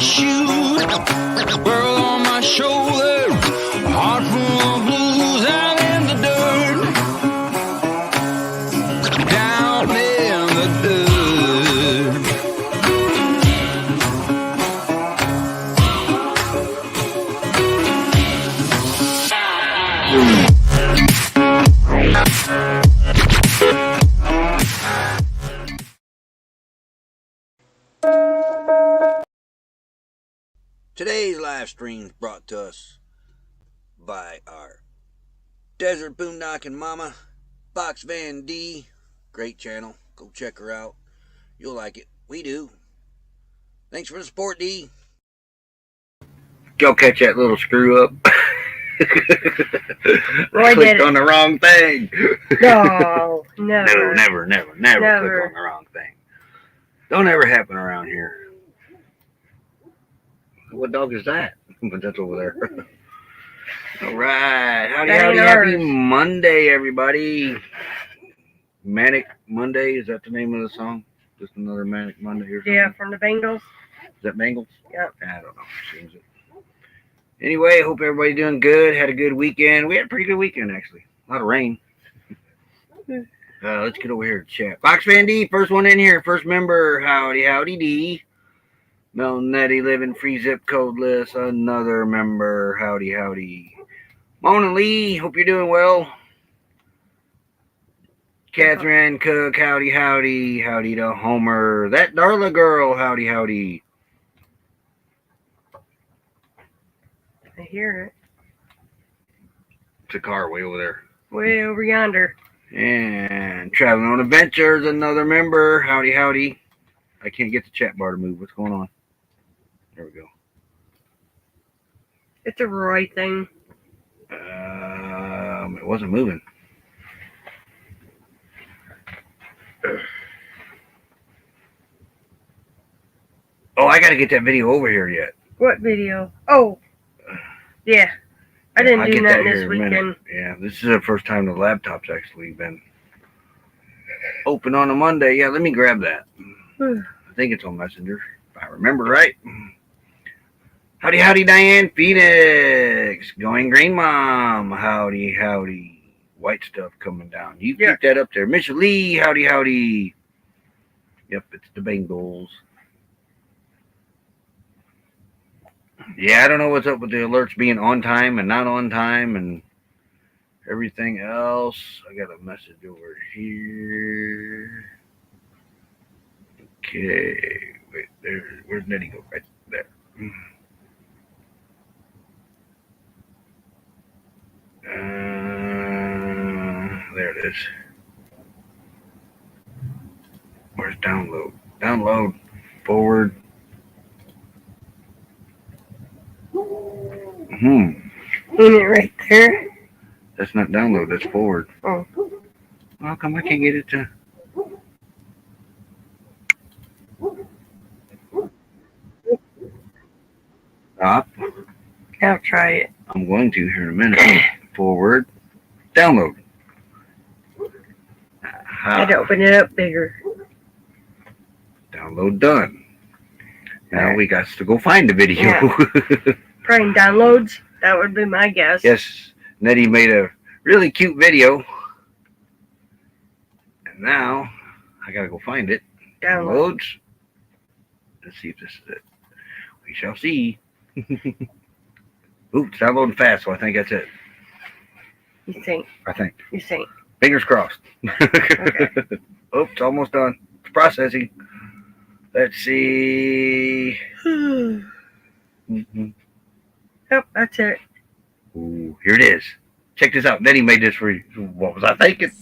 shoot. World on my shoulder, heart full of blues. I'm in the dirt, down in the dirt. Today's live stream is brought to us by our Desert Boondockin' Mama, Box Van D. Great channel. Go check her out. You'll like it. We do. Thanks for the support, D. Go catch that little screw up. Roy clicked on the wrong thing. No, never. No, never click on the wrong thing. Don't ever happen around here. What dog is that? But that's over there. All right. Howdy, happy Monday, everybody. Manic Monday, is that the name of the song? Just another Manic Monday or something? Yeah, from the Bengals. Is that Bengals? Yep. I don't know. Seems it. Anyway, hope everybody's doing good. Had a good weekend. We had a pretty good weekend, actually. A lot of rain. Let's get over here to chat. Box Van D, first one in here. First member. Howdy, D. Melnetti living free zip code list. Another member. Howdy. Mona Lee, hope you're doing well. Catherine Cook, howdy. Howdy to Homer. That Darla girl, howdy. I hear it. It's a car way over there. Way over yonder. And Traveling on Adventures, another member. Howdy. I can't get the chat bar to move. What's going on? There we go. It's a Roy thing. It wasn't moving. Oh, I got to get that video over here yet. What video? Oh, yeah. I didn't do that this weekend. Yeah, this is the first time the laptop's actually been open on a Monday. Yeah, let me grab that. I think it's on Messenger, if I remember right. Howdy, Diane Phoenix. Going Green Mom. Howdy. White stuff coming down. You keep that up there. Miss Lee, howdy. Yep, it's the Bengals. Yeah, I don't know what's up with the alerts being on time and not on time and everything else. I got a message over here. Okay. Wait, where's Nettie go? Right there. There it is. Where's download? Download. Forward. Ain't it right there? That's not download, that's forward. Oh. How come I can't get it to... Stop. I'll try it. I'm going to here in a minute. Forward. Download. I'd open it up bigger. Download done. Now we got to go find the video. Yeah. Prime downloads, that would be my guess. Yes, Nettie made a really cute video. And now I gotta go find it. Downloads. Let's see if this is it. We shall see. Oops, downloading fast, so I think that's it. You think? I think. You think? Fingers crossed. Okay. Oops, almost done. It's processing. Let's see. Yep, that's it. Ooh, here it is. Check this out. Nettie made this for you. What was I thinking?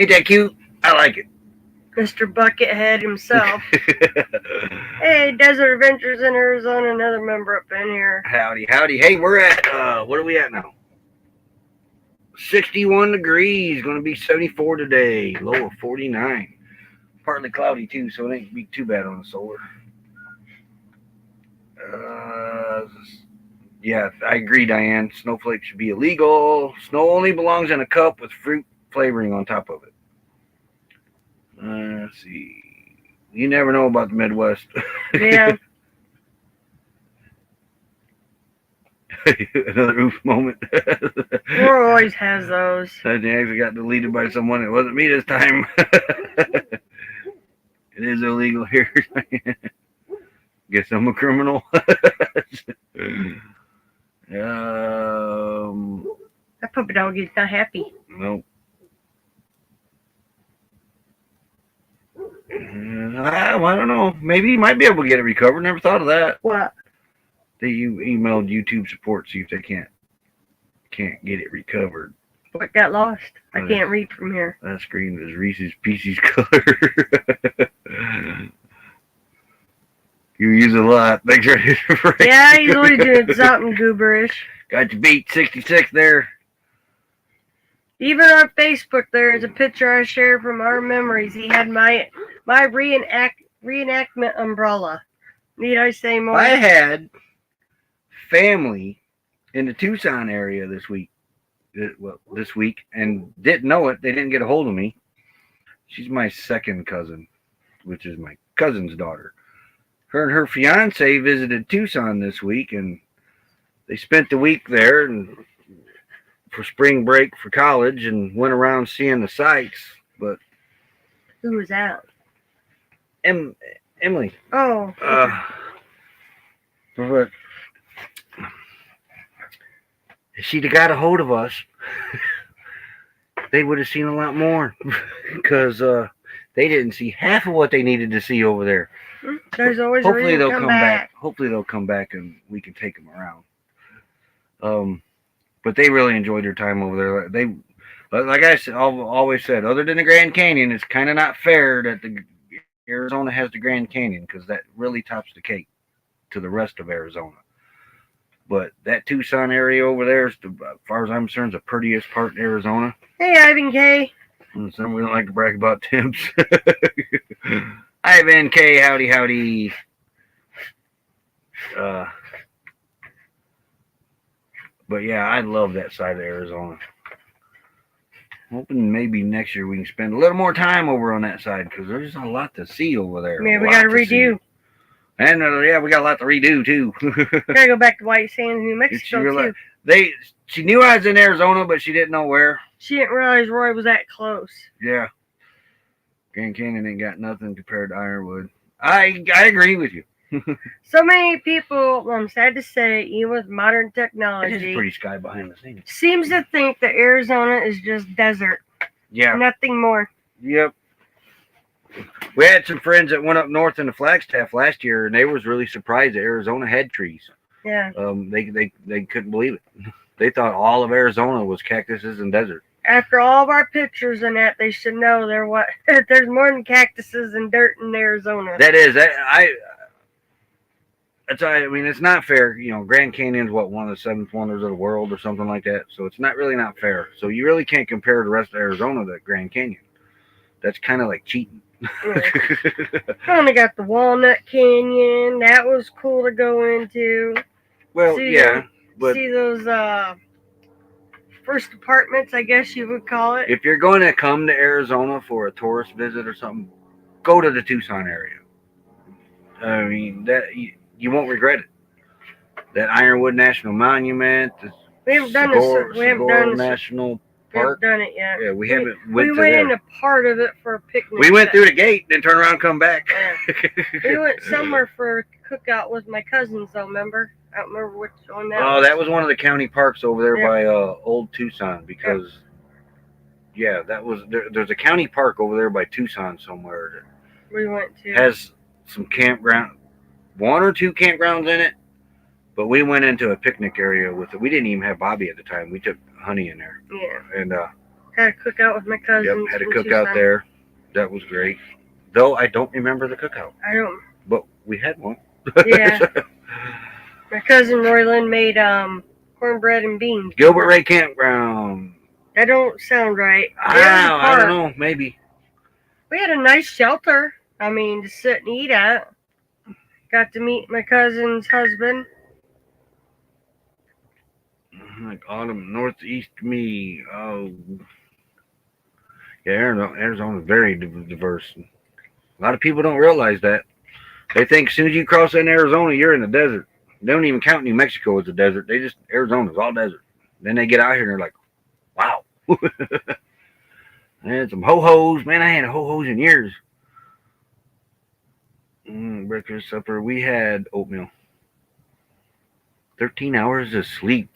Ain't that cute? I like it. Mr. Buckethead himself. Hey, Desert Adventures in Arizona, another member up in here. Howdy, howdy. Hey, we're at, what are we at now? 61 degrees. Going to be 74 today. Low of 49. Partly cloudy, too, so it ain't be too bad on the solar. Yeah, I agree, Diane. Snowflakes should be illegal. Snow only belongs in a cup with fruit flavoring on top of it. Let's see. You never know about the Midwest. Yeah. Another oof moment. War always has those. I actually got deleted by someone. It wasn't me this time. It is illegal here. Guess I'm a criminal. That puppy dog is not happy. Nope. I don't know. Maybe you might be able to get it recovered. Never thought of that. What? That you emailed YouTube support, see if they can't get it recovered. What got lost? I can't read from here. That screen is Reese's Pieces color. You use a lot. Thanks, right? Yeah, he's always doing something gooberish. Got you beat 66 there. Even on Facebook, there's a picture I shared from our memories. He had my reenactment umbrella. Need I say more? I had family in the Tucson area this week. This week, and didn't know it. They didn't get a hold of me. She's my second cousin, which is my cousin's daughter. Her and her fiance visited Tucson this week, and they spent the week there and for spring break for college and went around seeing the sights. But who was that? Emily. Oh. But if she'd have got a hold of us, they would have seen a lot more because they didn't see half of what they needed to see over there. There's always Hopefully they'll come back. Hopefully they'll come back and we can take them around. But they really enjoyed their time over there. They, like I said, always said, other than the Grand Canyon, it's kind of not fair that the Arizona has the Grand Canyon because that really tops the cake to the rest of Arizona. But that Tucson area over there, as far as I'm concerned, is the prettiest part in Arizona. Hey, Ivan K. And some we don't like to brag about temps. Ivan K. Howdy, howdy. But yeah, I love that side of Arizona. Hoping maybe next year we can spend a little more time over on that side because there's a lot to see over there. Man, we got to redo. And yeah, we got a lot to redo too. Gotta go back to White Sands, New Mexico too. She knew I was in Arizona, but she didn't know where. She didn't realize Roy was that close. Yeah. Grand Canyon ain't got nothing compared to Ironwood. I agree with you. So many people, I'm sad to say, even with modern technology, it is pretty sky behind the scenes. Seems to think that Arizona is just desert. Yeah. Nothing more. Yep. We had some friends that went up north in the Flagstaff last year, and they was really surprised that Arizona had trees. Yeah. They couldn't believe it. They thought all of Arizona was cactuses and desert. After all of our pictures and that, they should know there's more than cactuses and dirt in Arizona. That is, I mean, it's not fair. You know, Grand Canyon's one of the 7 wonders of the world or something like that. So it's not fair. So you really can't compare the rest of Arizona to Grand Canyon. That's kind of like cheating. Kind of got the Walnut Canyon. That was cool to go into. Well, but see those first apartments, I guess you would call it. If you're going to come to Arizona for a tourist visit or something, go to the Tucson area. I mean, that you won't regret it. That Ironwood National Monument, we haven't done this. We haven't done National Park. We haven't done it yet. Yeah, we went into part of it for a picnic. We went through the gate, then turn around and come back. Yeah. We went somewhere for a cookout with my cousins, though, remember? I don't remember which one that was. Oh, that was one of the county parks over there by Old Tucson because, that was, there's a county park over there by Tucson somewhere that we went to. Has some campground, 1 or 2 campgrounds in it, but we went into a picnic area with it. We didn't even have Bobby at the time. We took Honey in there. Yeah. And had a cookout with my cousins. Yep, had a cookout there. That was great. Though I don't remember the cookout, I don't. but we had one. Yeah. My cousin Royland made cornbread and beans. Gilbert Ray Campground. That don't sound right. I don't know. Maybe. We had a nice shelter. I mean, to sit and eat at. Got to meet my cousin's husband. Like autumn, northeast me. Oh, yeah, Arizona's very diverse. A lot of people don't realize that. They think as soon as you cross in Arizona, you're in the desert. They don't even count New Mexico as a desert. They just, Arizona's all desert. Then they get out here and they're like, wow. And some ho-hos. Man, I hadn't ho-hos in years. Breakfast, supper. We had oatmeal. 13 hours of sleep.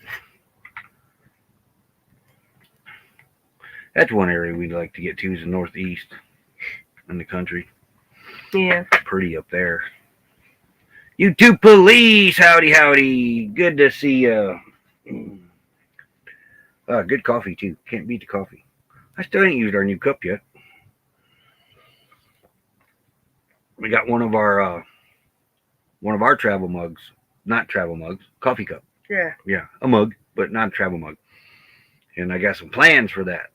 That's one area we'd like to get to is the northeast in the country. Yeah. Pretty up there. YouTube police, howdy. Good to see you. Good coffee too. Can't beat the coffee. I still ain't used our new cup yet. We got one of our travel mugs, not travel mugs, coffee cup. Yeah. Yeah, a mug, but not a travel mug. And I got some plans for that.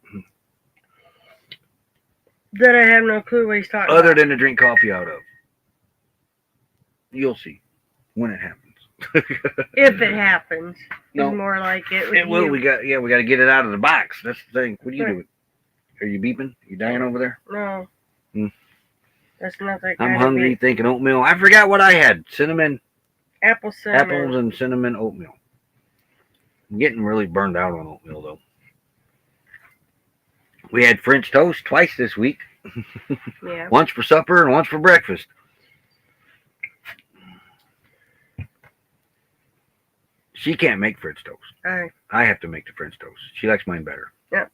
That I have no clue what he's talking about. Other than to drink coffee out of. You'll see when it happens. If it happens. No. It's more like it. It will. We got to get it out of the box. That's the thing. What are you Right. doing? Are you beeping? You dying over there? No. That's not that I'm kind hungry, of thinking oatmeal. I forgot what I had. Cinnamon, apple cinnamon. apples, and cinnamon oatmeal. I'm getting really burned out on oatmeal, though. We had French toast twice this week. Yeah. Once for supper and once for breakfast. She can't make French toast. I have to make the French toast. She likes mine better. Yeah.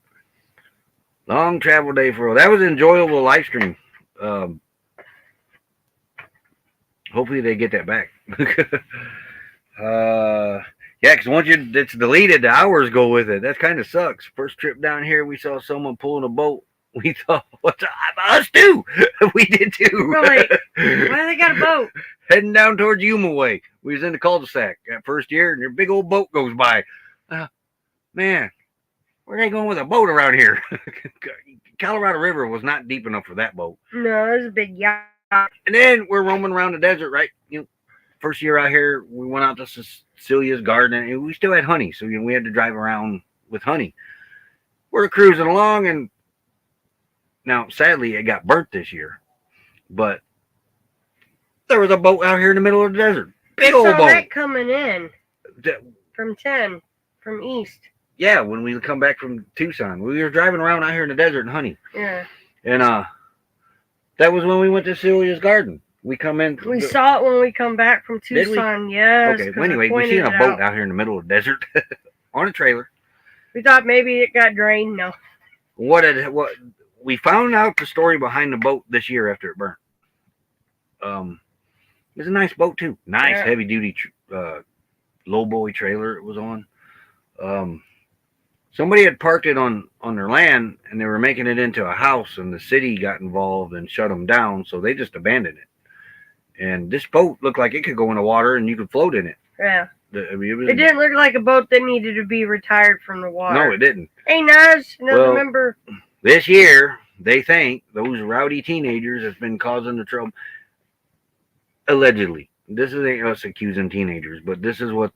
Long travel day for her. That was an enjoyable live stream. Hopefully they get that back. Yeah, because once it's deleted, the hours go with it. That kind of sucks. First trip down here, we saw someone pulling a boat. We thought, what's up? Us too. We did too. Really? Why they got a boat? Heading down towards Yuma way. We was in the cul-de-sac that first year, and your big old boat goes by. Man, where they going with a boat around here? Colorado River was not deep enough for that boat. No, it was a big yacht. And then we're roaming around the desert, right? First year out here, we went out to Cecilia's garden, and we still had honey, so we had to drive around with honey. We're cruising along, and now, sadly, it got burnt this year, but there was a boat out here in the middle of the desert. Big old boat. That coming in from 10, from east. Yeah, when we come back from Tucson. We were driving around out here in the desert in honey. Yeah. And that was when we went to Cecilia's garden. We come in. We saw it when we come back from Tucson, yes. Okay, well, anyway, we seen a boat out here in the middle of the desert on a trailer. We thought maybe it got drained. No. What we found out the story behind the boat this year after it burnt. It was a nice boat too. Nice heavy duty low boy trailer it was on. Somebody had parked it on their land, and they were making it into a house, and the city got involved and shut them down, so they just abandoned it. And this boat looked like it could go in the water and you could float in it. Yeah. It didn't look like a boat that needed to be retired from the water. No, it didn't. Hey, Naj, another member. This year, they think those rowdy teenagers have been causing the trouble. Allegedly. This isn't us accusing teenagers, but this is what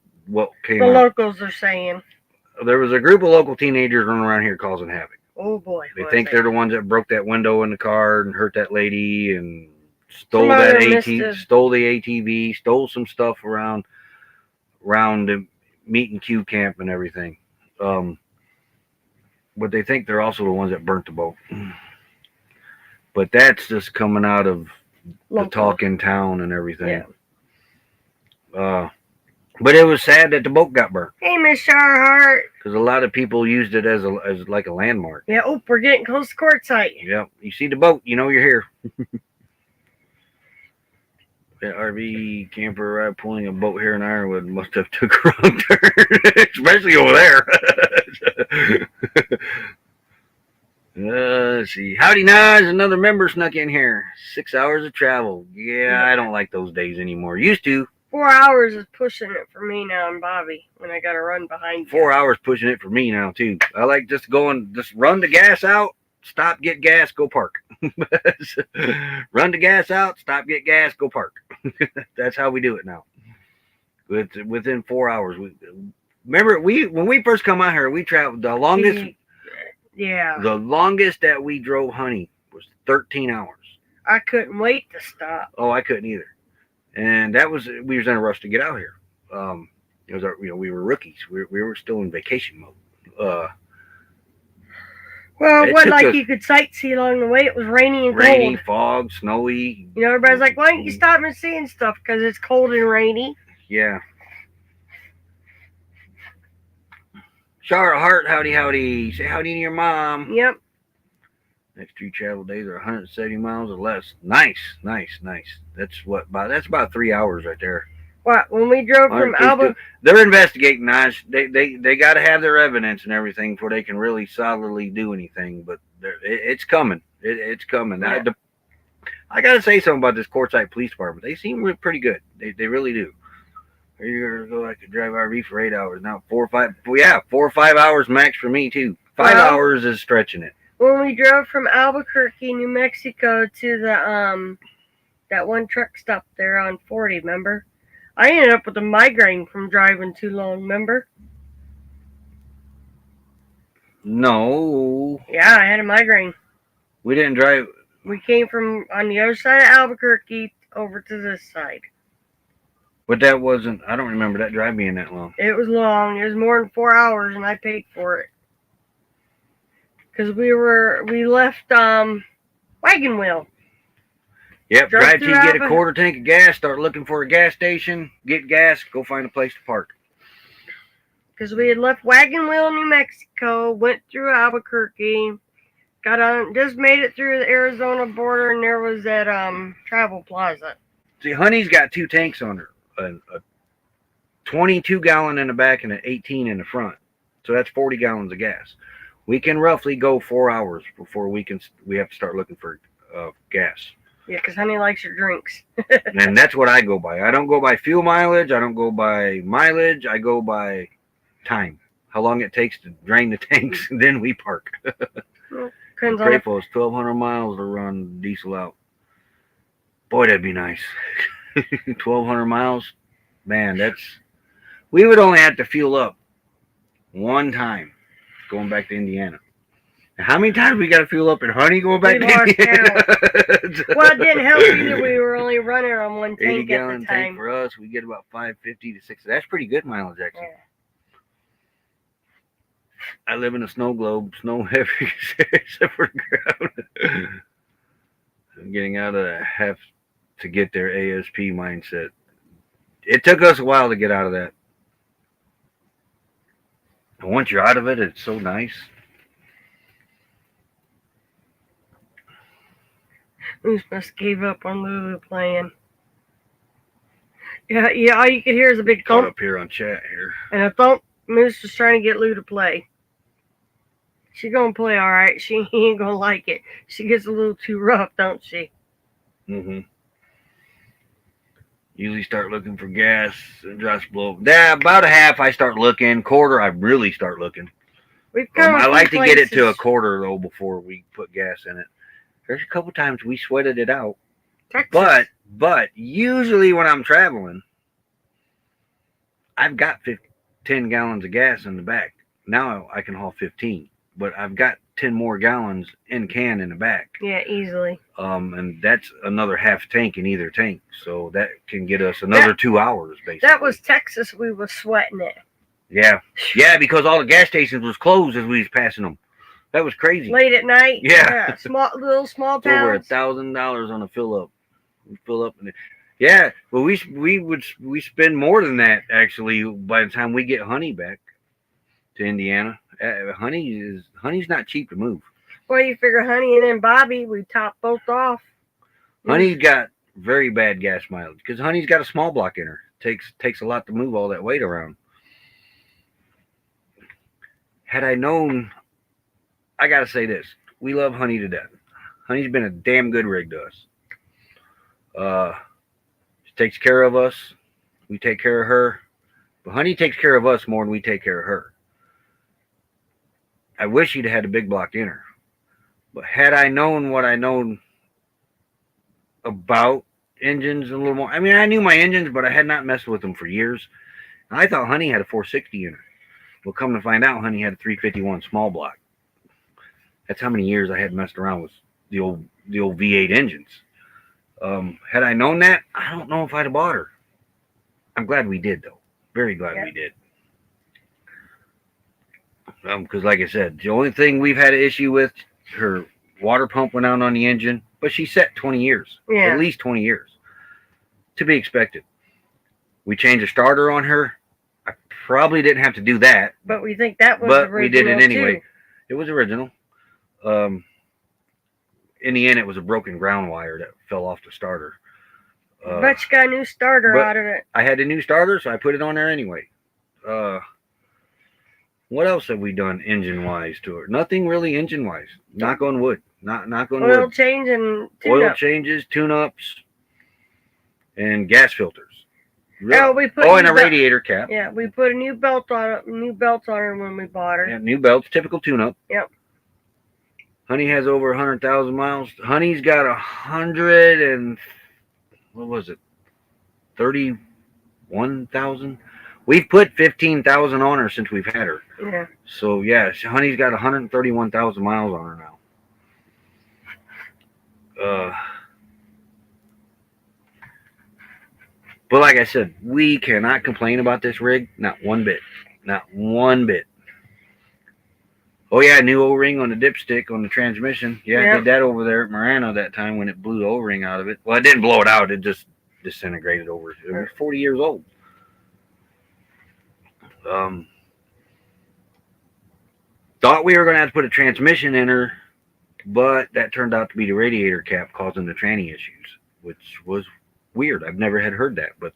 came out. The locals are saying. There was a group of local teenagers running around here causing havoc. Oh, boy. They think they're the ones that broke that window in the car and hurt that lady and stole the ATV, stole some stuff around the meet and queue camp and everything. But they think they're also the ones that burnt the boat. But that's just coming out of the talk in town and everything. Yeah. But it was sad that the boat got burnt. Hey, Miss Sharhart. Because a lot of people used it as like a landmark. Yeah. Oh, we're getting close to quartzsite. Yeah. You see the boat, you know you're here. That RV camper ride pulling a boat here in Ironwood must have took a wrong turn, especially over there. Let's see. Howdy, Nas. Another member snuck in here. 6 hours of travel. Yeah, I don't like those days anymore. Used to. 4 hours is pushing it for me now and Bobby when I got to run behind you. 4 hours pushing it for me now, too. I like just run the gas out, stop, get gas, go park. Run the gas out, stop, get gas, go park. That's how we do it now. Within 4 hours. Remember, when we first come out here, we traveled the longest. Yeah. The longest that we drove, honey, was 13 hours. I couldn't wait to stop. Oh, I couldn't either. And we was in a rush to get out here. It was we were rookies. We were still in vacation mode. Well, it wasn't like you could sightsee along the way. It was rainy and cold. Rainy, fog, snowy. You know, everybody's like, why don't you stop and see and stuff? Because it's cold and rainy. Yeah. Charlotte Hart, howdy, howdy. Say howdy to your mom. Yep. Next 3 travel days are 170 miles or less. Nice. That's about 3 hours right there. What? When we drove from Albuquerque? They're investigating, Nice. They got to have their evidence and everything before they can really solidly do anything. But it's coming. It's coming. Yeah. I got to say something about this Quartzsite Police Department. They seem pretty good. They really do. You're gonna go. I could drive RV for 8 hours now. 4 or 5. Well, yeah, 4 or 5 hours max for me too. 5 hours is stretching it. When we drove from Albuquerque, New Mexico, to the that one truck stop there on 40, remember? I ended up with a migraine from driving too long. Remember? No. Yeah, I had a migraine. We didn't drive. We came from on the other side of Albuquerque over to this side. But that wasn't, I don't remember that drive being that long. It was long. It was more than 4 hours, and I paid for it. Because we left Wagon Wheel. Yep, drive till you get a quarter tank of gas, start looking for a gas station, get gas, go find a place to park. Because we had left Wagon Wheel, New Mexico, went through Albuquerque, got on, just made it through the Arizona border, and there was that Travel Plaza. See, Honey's got 2 tanks on her. A 22 gallon in the back and an 18 in the front. So that's 40 gallons of gas. We can roughly go 4 hours before we have to start looking for gas. Yeah, because Honey likes her drinks. And that's what I go by. I don't go by fuel mileage. I don't go by mileage. I go by time. How long it takes to drain the tanks, and then we park. Well, I'm grateful it's 1,200 miles to run diesel out. Boy, that'd be nice. 1,200 miles, man. We would only have to fuel up one time going back to Indiana. Now, how many times we got to fuel up in Honey going back to Indiana? Well, it didn't help either. We were only running on one tank 80 at gallon the time. tank for us. We get about 550 to 60. That's pretty good mileage, actually. Yeah. I live in a snow globe, snow heavy except for the ground. I'm getting out of that have to get their ASP mindset. It took us a while to get out of that. And once you're out of it, it's so nice. Moose must gave up on Lulu playing. Yeah, all you could hear is a big thump. Up here on chat here. And a thump. Moose was trying to get Lou to play. She's gonna play all right. She ain't gonna like it. She gets a little too rough, don't she? Mm-hmm. Usually start looking for gas and just blow. Yeah, about a half I start looking. Quarter I really start looking. I like to get it to a quarter though before we put gas in it. There's a couple times we sweated it out. Texas. But usually when I'm traveling, I've got 10 gallons of gas in the back. Now I can haul 15, but I've got 10 more gallons in can in the back. Yeah, easily. And that's another half tank in either tank, so that can get us another 2 hours basically. That was Texas. We were sweating it. Yeah, because all the gas stations was closed as we was passing them. That was crazy. Late at night. Yeah. Little small towns. Over $1,000 on a fill up. We fill up and yeah, but we spend more than that actually by the time we get Honey back to Indiana. Honey's not cheap to move. Well, you figure Honey and then Bobby, we top both off. Honey's got very bad gas mileage because Honey's got a small block in her. Takes a lot to move all that weight around. Had I known, I gotta say this: we love Honey to death. Honey's been a damn good rig to us. She takes care of us. We take care of her. But Honey takes care of us more than we take care of her. I wish she'd had a big block in her. But had I known what I known about engines a little more, I mean, I knew my engines, but I had not messed with them for years. I thought Honey had a 460 in her. Well, come to find out, Honey had a 351 small block. That's how many years I had messed around with the old V8 engines. Had I known that, I don't know if I'd have bought her. I'm glad we did, though. Very glad we did. Because like I said, the only thing we've had an issue with, her water pump went out on the engine, but she set 20 years. Yeah. At least 20 years. To be expected. We changed a starter on her. I probably didn't have to do that. But we think that was But original, we did it anyway. too. It was original. In the end, it was a broken ground wire that fell off the starter. But you got a new starter out of it. I had a new starter, so I put it on there anyway. What else have we done engine-wise to her? Nothing really engine-wise. Knock on wood. Knock on wood. Oil change and Oil changes, tune-ups, and gas filters. Oh, and a radiator cap. Yeah, we put a new belt on it. New belts on her when we bought her. Yeah, new belts, typical tune-up. Yep. Honey has over 100,000 miles. Honey's got 100 and what was it? 31,000. We've put 15,000 on her since we've had her. Yeah. So yeah, Honey's got 131,000 miles on her now. But like I said, we cannot complain about this rig. Not one bit. Not one bit. Oh yeah, new O-ring on the dipstick on the transmission. Yeah, I did that over there at Marano that time when it blew the O-ring out of it. Well, it didn't blow it out. It just disintegrated over. It was 40 years old. Thought we were going to have to put a transmission in her, but that turned out to be the radiator cap causing the tranny issues, which was weird. I've never had heard that, but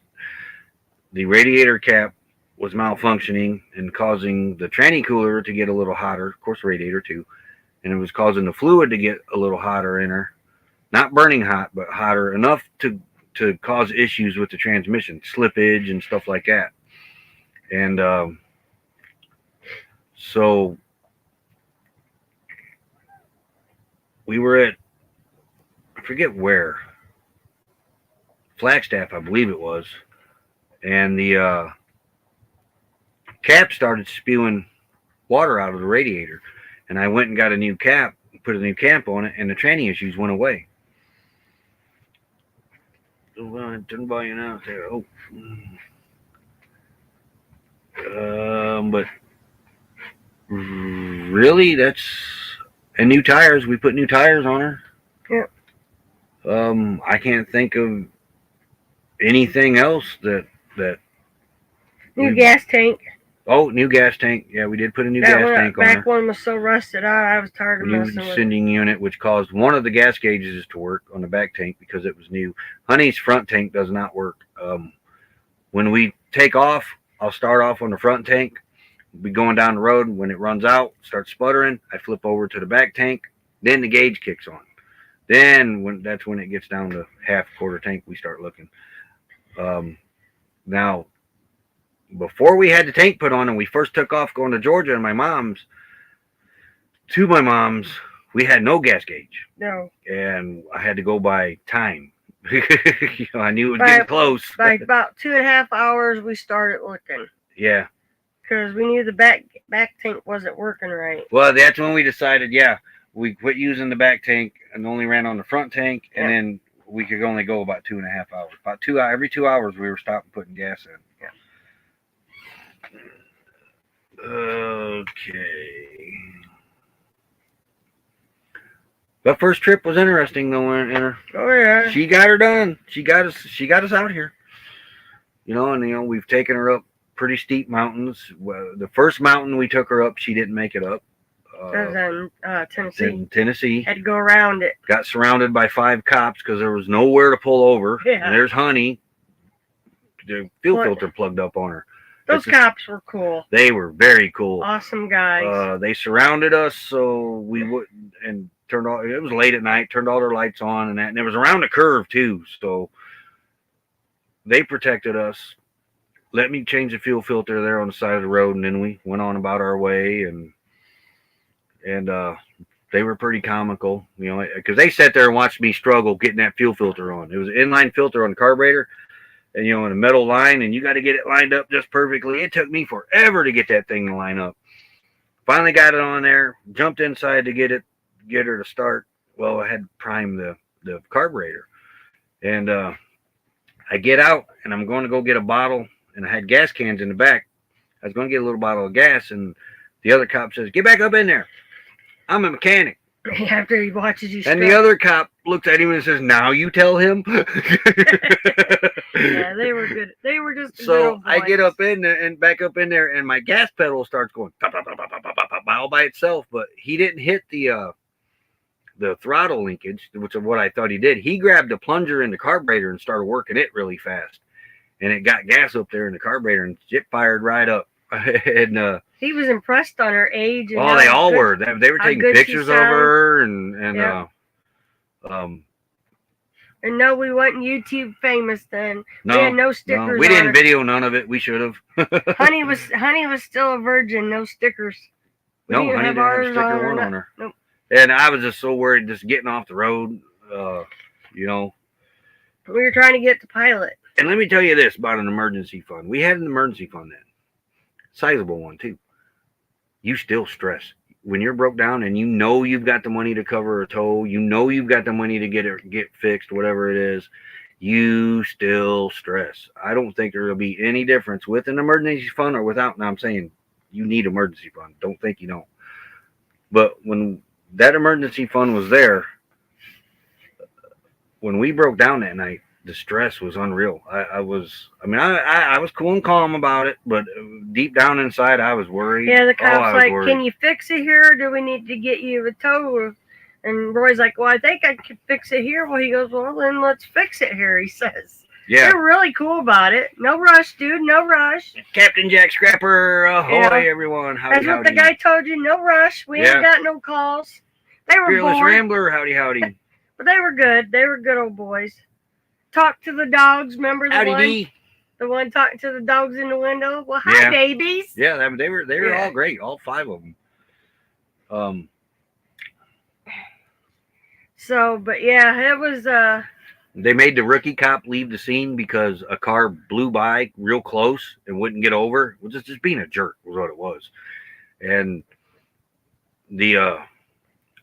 the radiator cap was malfunctioning and causing the tranny cooler to get a little hotter, of course radiator too, and it was causing the fluid to get a little hotter in her. Not burning hot, but hotter enough to cause issues with the transmission, slippage and stuff like that. And so we were at, I forget where, Flagstaff, I believe it was, and the cap started spewing water out of the radiator, and I went and got a new cap, put a new cap on it, and the tranny issues went away. So I turned by you now. Oh, but really, that's and new tires. We put new tires on her. Yeah. I can't think of anything else that new gas tank. Oh, new gas tank. Yeah, we did put a new gas tank on her. Back one was so rusted out, I was tired of messing with it. New sending unit, which caused one of the gas gauges to work on the back tank because it was new. Honey's front tank does not work. When we take off, I'll start off on the front tank. Be going down the road. When it runs out, starts sputtering, I flip over to the back tank. Then the gauge kicks on. Then that's when it gets down to half, quarter tank, we start looking. Now, before we had the tank put on and we first took off going to Georgia and my mom's, we had no gas gauge. No. And I had to go by time. I knew it was getting close. By about 2.5 hours, we started looking. Yeah. Because we knew the back tank wasn't working right. Well, that's when we decided, we quit using the back tank and only ran on the front tank, and then we could only go about 2.5 hours. About 2 hours, every 2 hours we were stopping putting gas in. Yeah. Okay. That first trip was interesting though, Enter. Oh yeah. She got her done. She got us out here. And we've taken her up pretty steep mountains. Well, the first mountain we took her up, she didn't make it up. That was in Tennessee. In Tennessee. Had to go around it. Got surrounded by 5 cops because there was nowhere to pull over. Yeah. And there's Honey. The fuel filter plugged up on her. Those cops were cool. They were very cool. Awesome guys. They surrounded us, so we wouldn't, and turned all. It was late at night. Turned all their lights on and that, and it was around the curve too. So they protected us. Let me change the fuel filter there on the side of the road, and then we went on about our way, and they were pretty comical, you know, because they sat there and watched me struggle getting that fuel filter on. It was an inline filter on the carburetor, and in a metal line, and you got to get it lined up just perfectly. It took me forever to get that thing to line up. Finally got it on there, jumped inside to get her to start. Well, I had primed the carburetor, and I get out, and I'm going to go get a bottle, and I had gas cans in the back. I was going to get a little bottle of gas, and the other cop says, "Get back up in there. I'm a mechanic." After he watches you. And the other cop looks at him and says, "Now you tell him." Yeah, they were good. They were just so I get up in there and back up in there, and my gas pedal starts going all by itself. But he didn't hit the throttle linkage, which is what I thought he did. He grabbed the plunger in the carburetor and started working it really fast, and it got gas up there in the carburetor, and it fired right up. And he was impressed on her age. And they all were. They were taking pictures of her, and yeah. And no, we wasn't YouTube famous then. No, we had no stickers. No, we didn't video none of it. We should have. Honey was still a virgin. No stickers. No, Honey didn't have a sticker one on her. Nope. And I was just so worried just getting off the road, We were trying to get the pilot. And let me tell you this about an emergency fund. We had an emergency fund then. Sizable one, too. You still stress. When you're broke down and you've got the money to cover a tow, you've got the money to get fixed, whatever it is, you still stress. I don't think there will be any difference with an emergency fund or without. Now, I'm saying you need emergency fund. Don't think you don't. But when that emergency fund was there, when we broke down that night, the stress was unreal. I was cool and calm about it, but deep down inside, I was worried. Yeah, the cop's "Can you fix it here, or do we need to get you a tow?" And Roy's like, "Well, I think I can fix it here." Well, he goes, "Well, then let's fix it here," he says. Yeah. They're really cool about it. No rush, dude. No rush. Captain Jack Scrapper, ahoy, everyone. Howdy, That's what the guy told you. No rush. We ain't got no calls. They were Fearless bored. Rambler, howdy. But they were good. They were good old boys. Talk to the dogs. Remember the one talking to the dogs in the window? Well, hi, babies. Yeah, they were all great. All 5 of them. So, but yeah, it was. They made the rookie cop leave the scene because a car blew by real close and wouldn't get over. It was just being a jerk was what it was. And the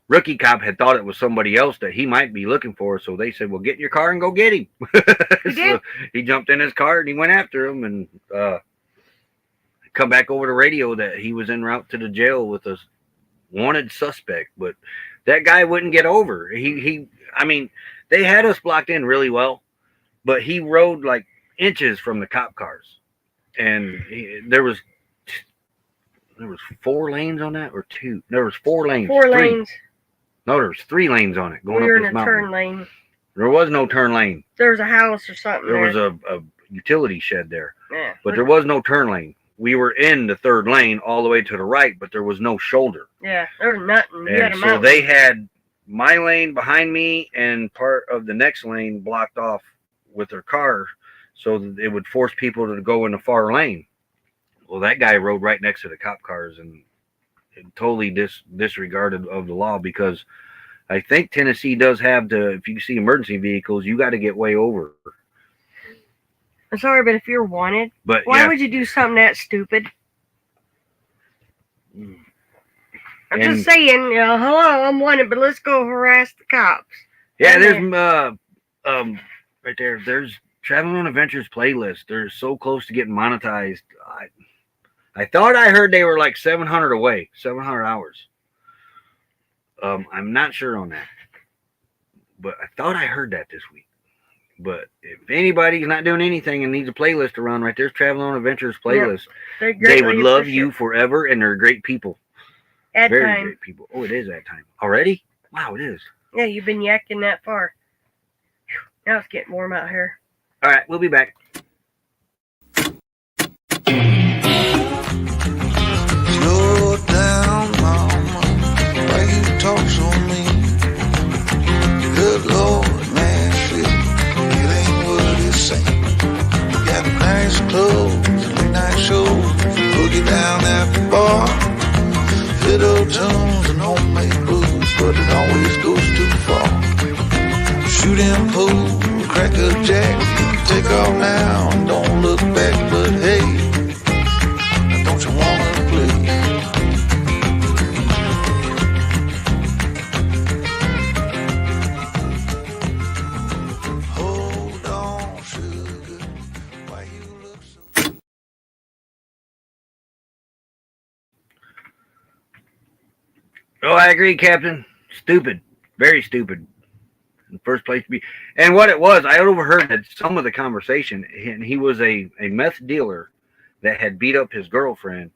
rookie cop had thought it was somebody else that he might be looking for. So they said, "Well, get in your car and go get him." So he jumped in his car and he went after him and come back over the radio that he was en route to the jail with a wanted suspect. But that guy wouldn't get over. They had us blocked in really well, but he rode like inches from the cop cars. And there was 4 lanes on that, or 2? There was 4 lanes. 4 lanes. No, there was 3 lanes on it going up this mountain. We were in a turn lane. There was no turn lane. There was a house or something. There was a utility shed there. Yeah. But there was no turn lane. We were in the 3rd lane all the way to the right, but there was no shoulder. Yeah, there was nothing. And so they had my lane behind me and part of the next lane blocked off with their car so that it would force people to go in the far lane. Well, that guy rode right next to the cop cars and totally disregarded of the law, because I think Tennessee does have if you see emergency vehicles, you got to get way over. I'm sorry, but if you're wanted, why would you do something that stupid? I'm just saying, hello, I'm wanted, but let's go harass the cops. Yeah, there's right there. There's Traveling on Adventures playlist. They're so close to getting monetized. I thought I heard they were like 700 away, 700 hours. I'm not sure on that, but I thought I heard that this week. But if anybody's not doing anything and needs a playlist to run, right there's Traveling on Adventures playlist. Yeah, they would love you forever, and they're great people. Very time. Great people. Oh, it is that time already. Wow, it is. Yeah, you've been yakking that far. Now it's getting warm out here. All right, we'll be back. bar. Fiddle tunes and homemade blues, but it always goes too far. Shooting pool, crack a jack, take off now and don't look back. But hey, don't you wanna play? Hold on, sugar, why you look so... Oh, I agree, Captain. Stupid. Very stupid. In the first place to be. And what it was, I overheard some of the conversation, and he was a meth dealer that had beat up his girlfriend.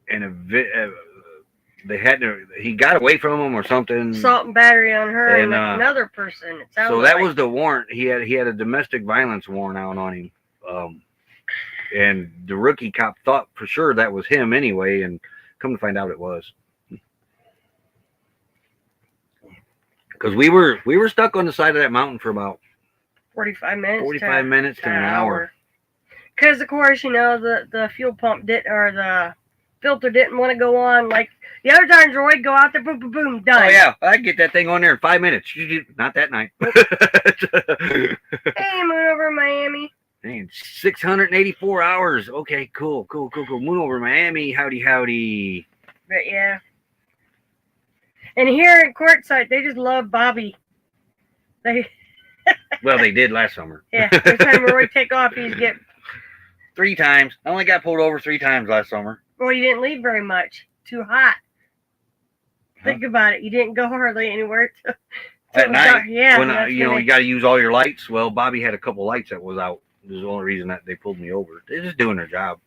And they had to, he got away from him or something. Assault and battery on her and, And, another person. It sounds So that like. was the warrant. He had a domestic violence warrant out on him. And the rookie cop thought for sure that was him anyway, and come to find out it was. Because we were stuck on the side of that mountain for about 45 minutes. 45 minutes to an hour. Because of course, you know, the fuel pump didn't, or the filter didn't want to go on like the other times where we'd go out there, boom, boom, boom, done. Oh yeah, I'd get that thing on there in 5 minutes. Not that night. Hey, moon over Miami. Dang, 684 hours. Okay, cool. Moon over Miami. Howdy. But yeah. And here in Quartzsite, they just love Bobby. Well, they did last summer. Yeah, every time we take off, he's get. 3 times. I only got pulled over 3 times last summer. Well, you didn't leave very much. Too hot. Think about it. You didn't go hardly anywhere. At night, dark. Yeah. when you got to use all your lights. Well, Bobby had a couple lights that was out. This is the only reason that they pulled me over. They're just doing their job.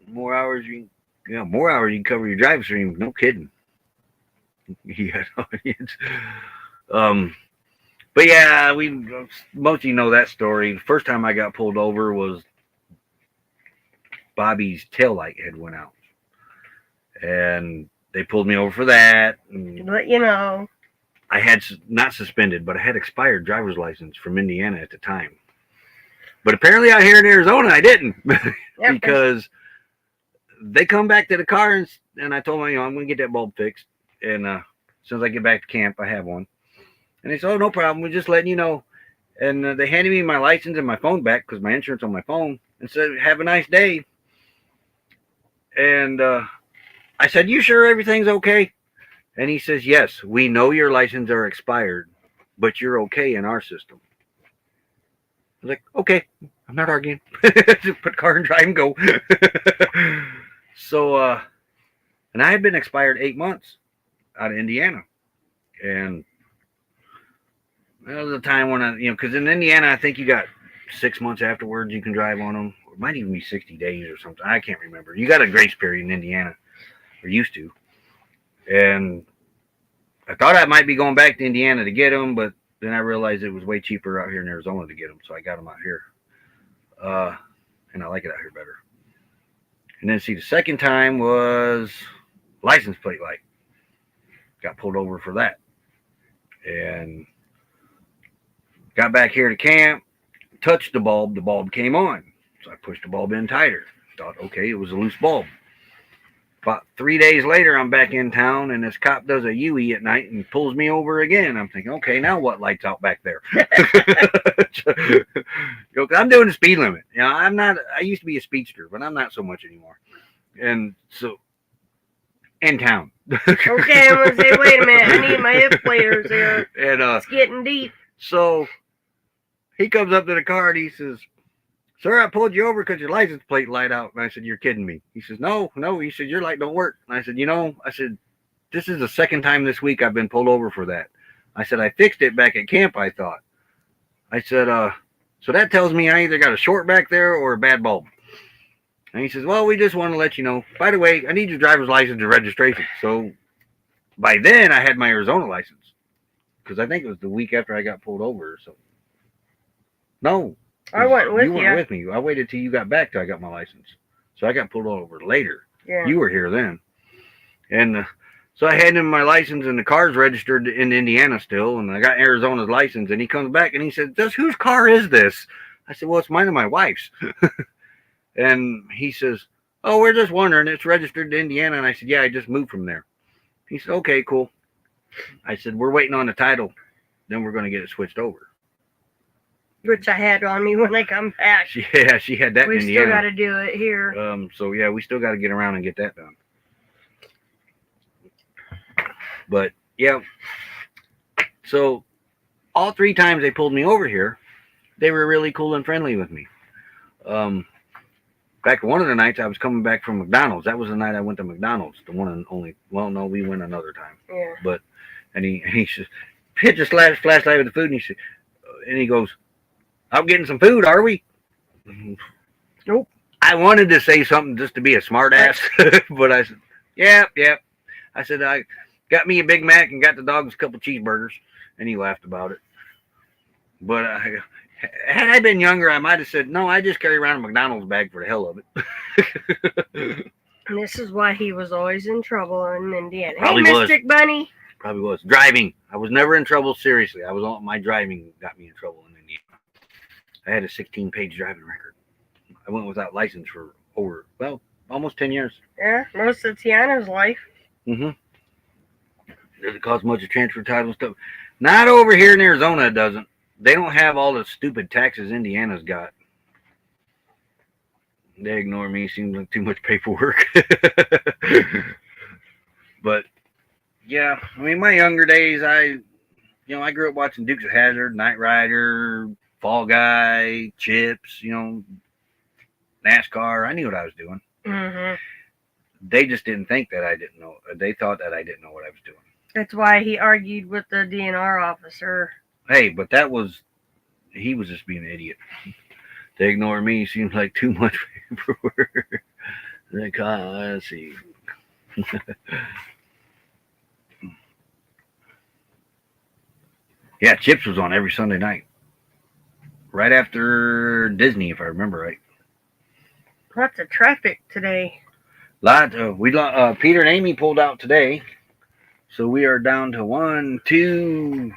More hours you can cover your drive stream. No kidding. Yeah, but yeah, most of you know that story. The first time I got pulled over was Bobby's taillight had went out, and they pulled me over for that. But you know, I had not suspended, but I had expired driver's license from Indiana at the time. But apparently out here in Arizona, I didn't because they come back to the car and I told them, I'm going to get that bulb fixed. And as soon as I get back to camp, I have one. And they said, oh, no problem. We're just letting you know. And they handed me my license and my phone back because my insurance on my phone and said, have a nice day. And I said, you sure everything's okay? And he says, yes, we know your license are expired, but you're okay in our system. I was like, okay, I'm not arguing. Just put the car and drive and go. So, and I had been expired 8 months out of Indiana. And that was a time when because in Indiana, I think you got 6 months afterwards you can drive on them. It might even be 60 days or something. I can't remember. You got a grace period in Indiana, or used to. And I thought I might be going back to Indiana to get them, but then I realized it was way cheaper out here in Arizona to get them, so I got them out here. And I like it out here better. And then, see, the second time was license plate light. Got pulled over for that. And got back here to camp, touched the bulb came on. So I pushed the bulb in tighter. Thought, okay, it was a loose bulb. About 3 days later, I'm back in town, and this cop does a UE at night and pulls me over again. I'm thinking, okay, now what light's out back there? I'm doing the speed limit. I used to be a speedster, but I'm not so much anymore. And so, in town. Okay, I'm going to say, wait a minute, I need my hip players here. And, it's getting deep. So, he comes up to the car and he says, sir, I pulled you over because your license plate light out. And I said, you're kidding me. He says, no. He said, your light don't work. And I said, this is the second time this week I've been pulled over for that. I said, I fixed it back at camp, I thought. I said, so that tells me I either got a short back there or a bad bulb. And he says, well, we just want to let you know. By the way, I need your driver's license and registration. So by then I had my Arizona license. Because I think it was the week after I got pulled over or something. No. I went with you. You went with me. I waited till you got back till I got my license. So I got pulled over later. Yeah. You were here then. And so I handed him my license, and the car's registered in Indiana still, and I got Arizona's license, and he comes back and he said, whose car is this? I said, well, it's mine and my wife's. And he says, Oh, we're just wondering. It's registered to Indiana. And I said, yeah, I just moved from there. He said, okay, cool. I said, we're waiting on the title. Then we're going to get it switched over. Which I had on me when I come back. She had that We in still Indiana. got to do it here. So, yeah, we still got to get around and get that done. But, yeah. So, all 3 times they pulled me over here, they were really cool and friendly with me. Back one of the nights I was coming back from McDonald's. That was the night I went to McDonald's. The one and only. Well, no, we went another time. Yeah. But he says, hit the flashlight with the food, and he goes, "I'm getting some food, are we?" Nope. I wanted to say something just to be a smart ass, but I said, "Yep." I said, "I got me a Big Mac and got the dogs a couple cheeseburgers," and he laughed about it. But had I been younger, I might have said, "No, I just carry around a McDonald's bag for the hell of it." And this is why he was always in trouble in Indiana. Probably hey, was. Mystic Bunny. Probably was. Driving. I was never in trouble, seriously. My driving got me in trouble in Indiana. I had a 16-page driving record. I went without license for almost 10 years. Yeah, most of Tiana's life. Mm-hmm. Does it cost much to transfer title and stuff? Not over here in Arizona, it doesn't. They don't have all the stupid taxes Indiana's got. They ignore me. Seems like too much paperwork. But, yeah, I mean, my younger days, I grew up watching Dukes of Hazzard, Knight Rider, Fall Guy, Chips, NASCAR. I knew what I was doing. Mm-hmm. They just didn't think that I didn't know. They thought that I didn't know what I was doing. That's why he argued with the DNR officer. Hey, but he was just being an idiot. They ignore me. Seems like too much paperwork. Let's see. Yeah, Chips was on every Sunday night. Right after Disney, if I remember right. Lots of traffic today. Peter and Amy pulled out today. So we are down to 1, 2,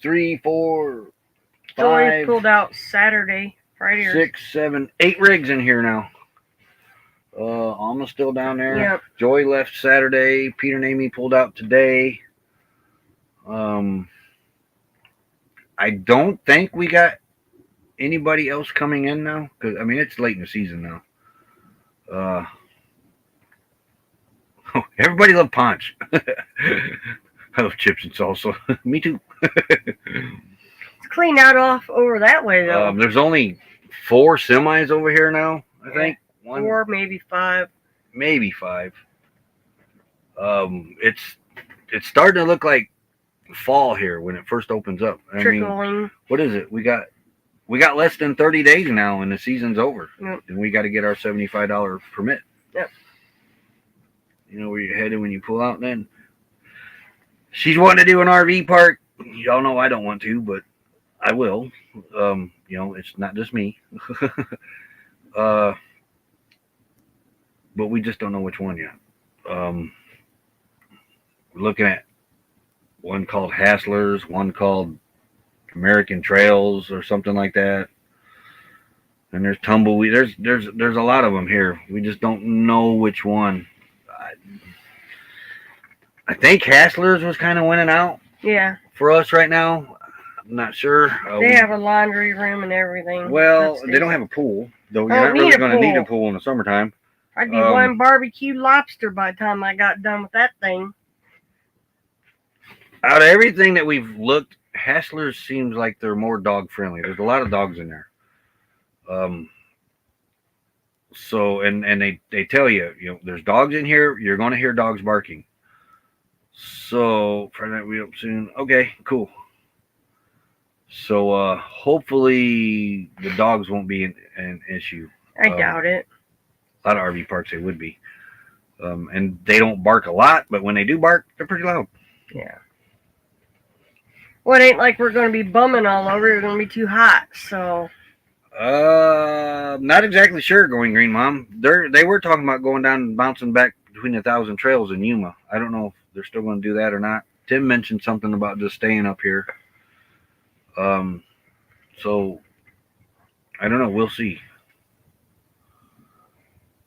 3, 4, Joey 5, pulled out Saturday, Friday. 6, 7, 8 rigs in here now. Almost still down there. Yep. Joy left Saturday. Peter and Amy pulled out today. I don't think we got anybody else coming in now. Because, I mean, it's late in the season now. Everybody loves Punch. I love chips and salsa. Me too. It's clean out off over that way, though. There's only 4 semis over here now, I think. 4, maybe 5. Maybe 5. It's starting to look like fall here when it first opens up. I Trickling. mean, what is it? We got less than 30 days now and the season's over. Yep. And we got to get our $75 permit. Yep. You know where you're headed when you pull out then. She's wanting to do an RV park. Y'all know I don't want to, but I will. It's not just me. But we just don't know which one yet. We're looking at one called Hassler's, one called American Trails or something like that. And there's Tumbleweed. There's a lot of them here. We just don't know which one. I think Hassler's was kind of winning out. Yeah. For us right now. I'm not sure. They have a laundry room and everything. Well, upstairs. they don't have a pool. Though you're Don't not really need a going to need a pool. pool in the summertime. I'd be one barbecue lobster by the time I got done with that thing. Out of everything that we've looked, Hassler's seems like they're more dog friendly. There's a lot of dogs in there. So and they tell you, there's dogs in here, you're going to hear dogs barking. So Friday night we up soon. Okay, cool. So hopefully the dogs won't be an issue. I doubt it. A lot of RV parks they would be. And they don't bark a lot, but when they do bark, they're pretty loud. Yeah. Well, it ain't like we're going to be bumming all over. It's going to be too hot, so. Not exactly sure, Going Green Mom. They were talking about going down and bouncing back between 1,000 trails in Yuma. I don't know if they're still going to do that or not. Tim mentioned something about just staying up here. So I don't know. We'll see.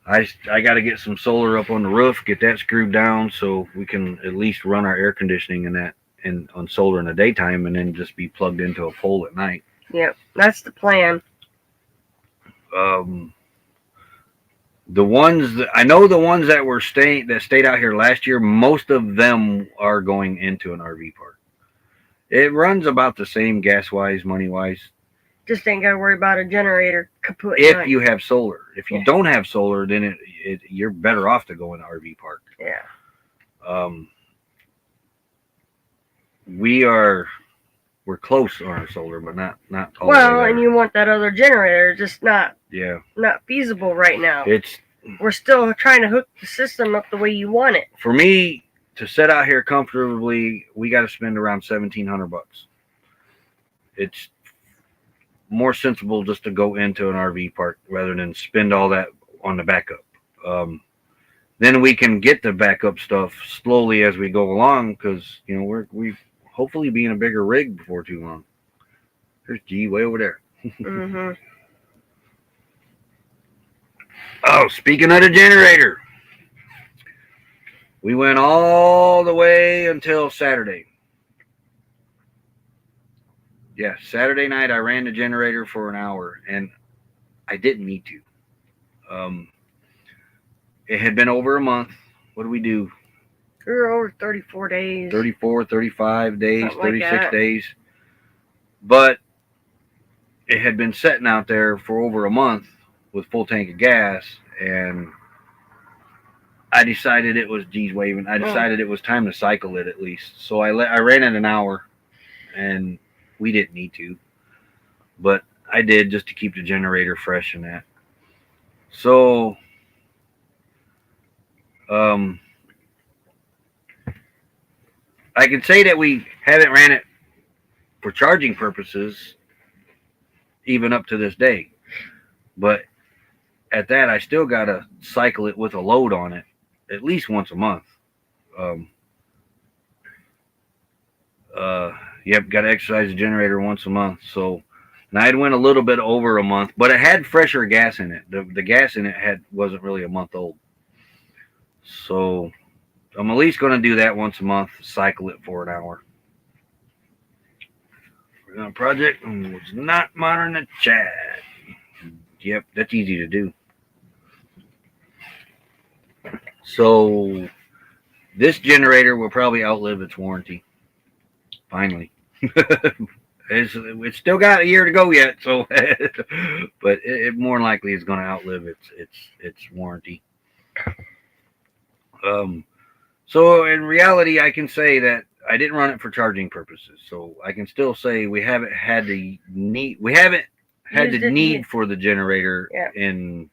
I got to get some solar up on the roof, get that screwed down so we can at least run our air conditioning and that and on solar in the daytime, and then just be plugged into a pole at night. Yep, that's the plan. The ones that I know, the ones that were stayed out here last year, most of them are going into an RV park. It runs about the same gas wise, money wise. Just ain't gotta worry about a generator kaput. If you have solar. If you Yeah. don't have solar, then you're better off to go in an RV park. Yeah. We're close on our solar, but not all Well, the way and there. you want that other generator, just not Yeah, feasible right now. it's We're still trying to hook the system up the way you want it. for me to sit out here comfortably. We got to spend around $1,700. It's more sensible just to go into an RV park rather than spend all that on the backup. Then we can get the backup stuff slowly as we go along, because we hopefully be in a bigger rig before too long. There's G way over there. Mm-hmm. Oh, speaking of the generator, we went all the way until Saturday. Yeah, Saturday night I ran the generator for an hour, and I didn't need to. It had been over a month. What do we do? We were over 34 days. 34, 35 days, Something like 36 that. days. But it had been sitting out there for over a month with full tank of gas, and I decided it was I decided it was time to cycle it at least. So I ran it an hour, and we didn't need to, but I did just to keep the generator fresh and that. So I can say that we haven't ran it for charging purposes even up to this day, but at that I still gotta cycle it with a load on it at least once a month. Yep, gotta exercise the generator once a month. So now it went a little bit over a month, but it had fresher gas in it. The gas in it wasn't really a month old. So I'm at least going to do that once a month, cycle it for an hour. We're going to project was not modern the chat. Yep, that's easy to do. So this generator will probably outlive its warranty. Finally. It's still got a year to go yet, so but it more than likely is going to outlive its warranty. So in reality, I can say that I didn't run it for charging purposes. So I can still say we haven't had the need for the generator in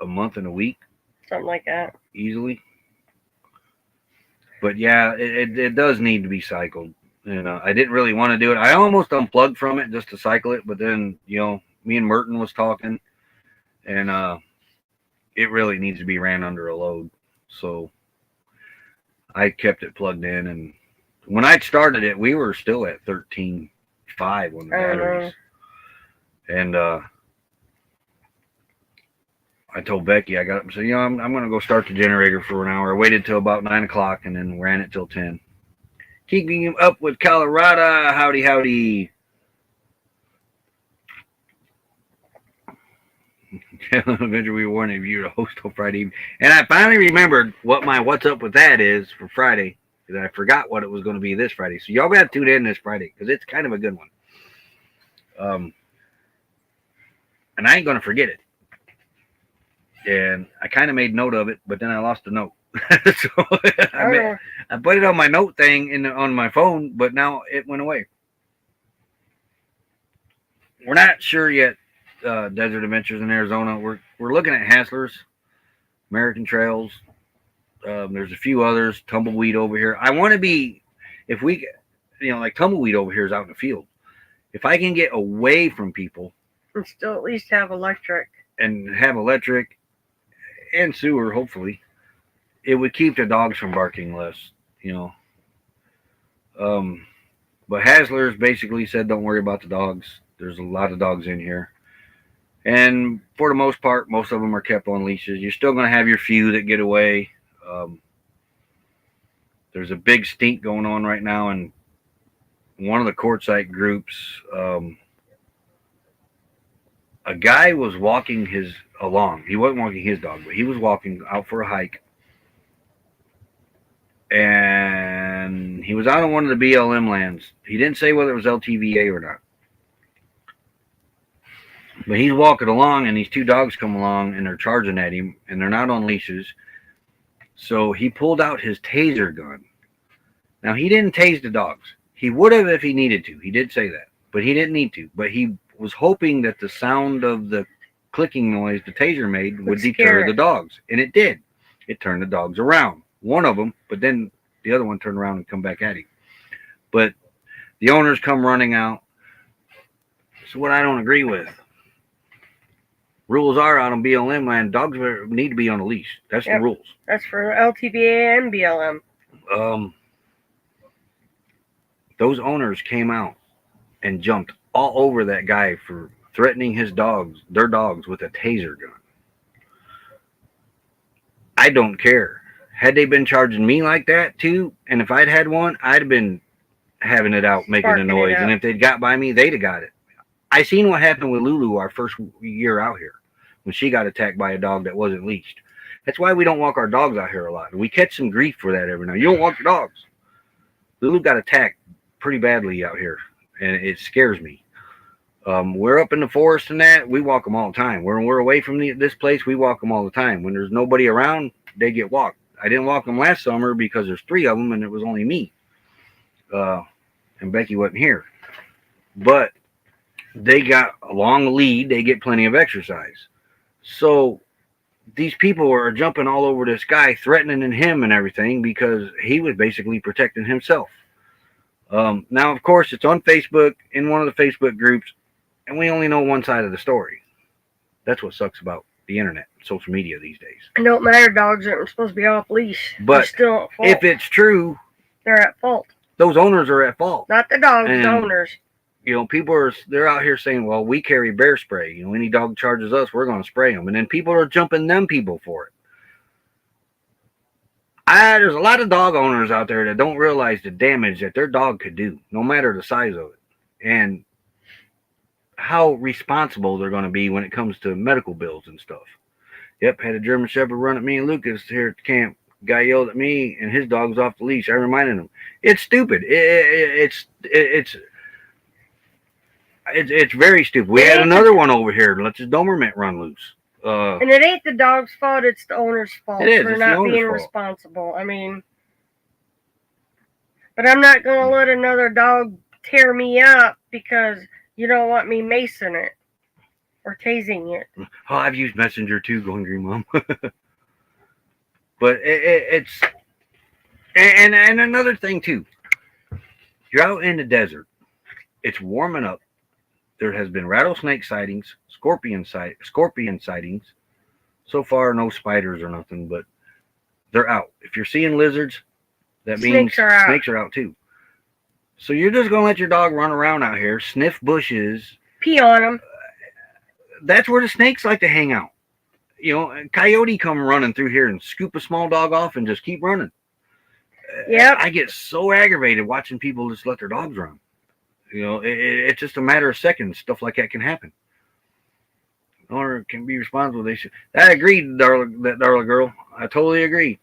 a month and a week, something like that, easily. But yeah, it does need to be cycled. I didn't really want to do it. I almost unplugged from it just to cycle it, but then me and Merton was talking, and it really needs to be ran under a load. So I kept it plugged in, and when I started it, we were still at 13.5 on the batteries. And I told Becky, I got up and said, I'm going to go start the generator for an hour. I waited till about 9 o'clock and then ran it till 10. Keeping him up with Colorado. Howdy, howdy. Eventually we warned you to host till Friday evening. And I finally remembered what my what's up with that is for Friday, because I forgot what it was going to be this Friday. So y'all got to tune in this Friday, because it's kind of a good one. And I ain't going to forget it. And I kind of made note of it, but then I lost the note. So I put it on my note thing on my phone, but now it went away. We're not sure yet. Desert Adventures in Arizona. We're looking at Hasslers, American Trails. There's a few others. Tumbleweed over here. I want to be, if we, like Tumbleweed over here is out in the field. If I can get away from people and still at least have electric and sewer, hopefully, it would keep the dogs from barking less. But Hasslers basically said, don't worry about the dogs. There's a lot of dogs in here. And for the most part, most of them are kept on leashes. You're still going to have your few that get away. There's a big stink going on right now in one of the quartzite groups. A guy was walking along. He wasn't walking his dog, but he was walking out for a hike. And he was out on one of the BLM lands. He didn't say whether it was LTVA or not. But he's walking along, and these two dogs come along, and they're charging at him, and they're not on leashes. So he pulled out his taser gun. Now, he didn't tase the dogs. He would have if he needed to. He did say that. But he didn't need to. But he was hoping that the sound of the clicking noise the taser made would deter the dogs. And it did. It turned the dogs around. One of them, but then the other one turned around and come back at him. But the owners come running out. So what I don't agree with. Rules are out on BLM land. Dogs need to be on a leash. That's the rules. That's for LTVA and BLM. Those owners came out and jumped all over that guy for threatening their dogs with a taser gun. I don't care. Had they been charging me like that too, and if I'd had one, I'd have been having it out, making a noise. And if they'd got by me, they'd have got it. I seen what happened with Lulu our first year out here when she got attacked by a dog that wasn't leashed. That's why we don't walk our dogs out here a lot. We catch some grief for that every now. You don't walk your dogs. Lulu got attacked pretty badly out here, and it scares me. We're up in the forest and that, we walk them all the time. When we're away from this place, we walk them all the time. When there's nobody around, they get walked. I didn't walk them last summer because there's 3 of them, and it was only me. And Becky wasn't here. But they got a long lead. They get plenty of exercise. So these people are jumping all over this guy, threatening him and everything because he was basically protecting himself. Now, of course, it's on Facebook, in one of the Facebook groups, and we only know one side of the story. That's what sucks about the internet, social media these days. It don't matter, dogs aren't supposed to be off leash. But they're still at fault. If it's true, they're at fault. Those owners are at fault. Not the dogs, the owners. You know, they're out here saying, well, we carry bear spray. You know, any dog charges us, we're going to spray them. And then people are jumping them people for it. There's a lot of dog owners out there that don't realize the damage that their dog could do, no matter the size of it. And how responsible they're going to be when it comes to medical bills and stuff. Yep, had a German Shepherd run at me and Lucas here at the camp. Guy yelled at me, and his dog was off the leash. I reminded him, it's stupid. It's very stupid. We had another one over here to let his Doberman run loose. And it ain't the dog's fault; it's the owner's fault for not being responsible. I mean, but I'm not gonna let another dog tear me up because you don't want me macing it or tasing it. Oh, I've used Messenger too, going green mom. But it's and another thing too. You're out in the desert. It's warming up. There has been rattlesnake sightings, scorpion sightings. So far, no spiders or nothing, but they're out. If you're seeing lizards, that means snakes are out too. So you're just going to let your dog run around out here, sniff bushes. Pee on them. That's where the snakes like to hang out. You know, a coyote come running through here and scoop a small dog off and just keep running. Yeah. I get so aggravated watching people just let their dogs run. You know, it's just a matter of seconds. Stuff like that can happen. The owner can be responsible. They should. I agree, Darla girl. I totally agree.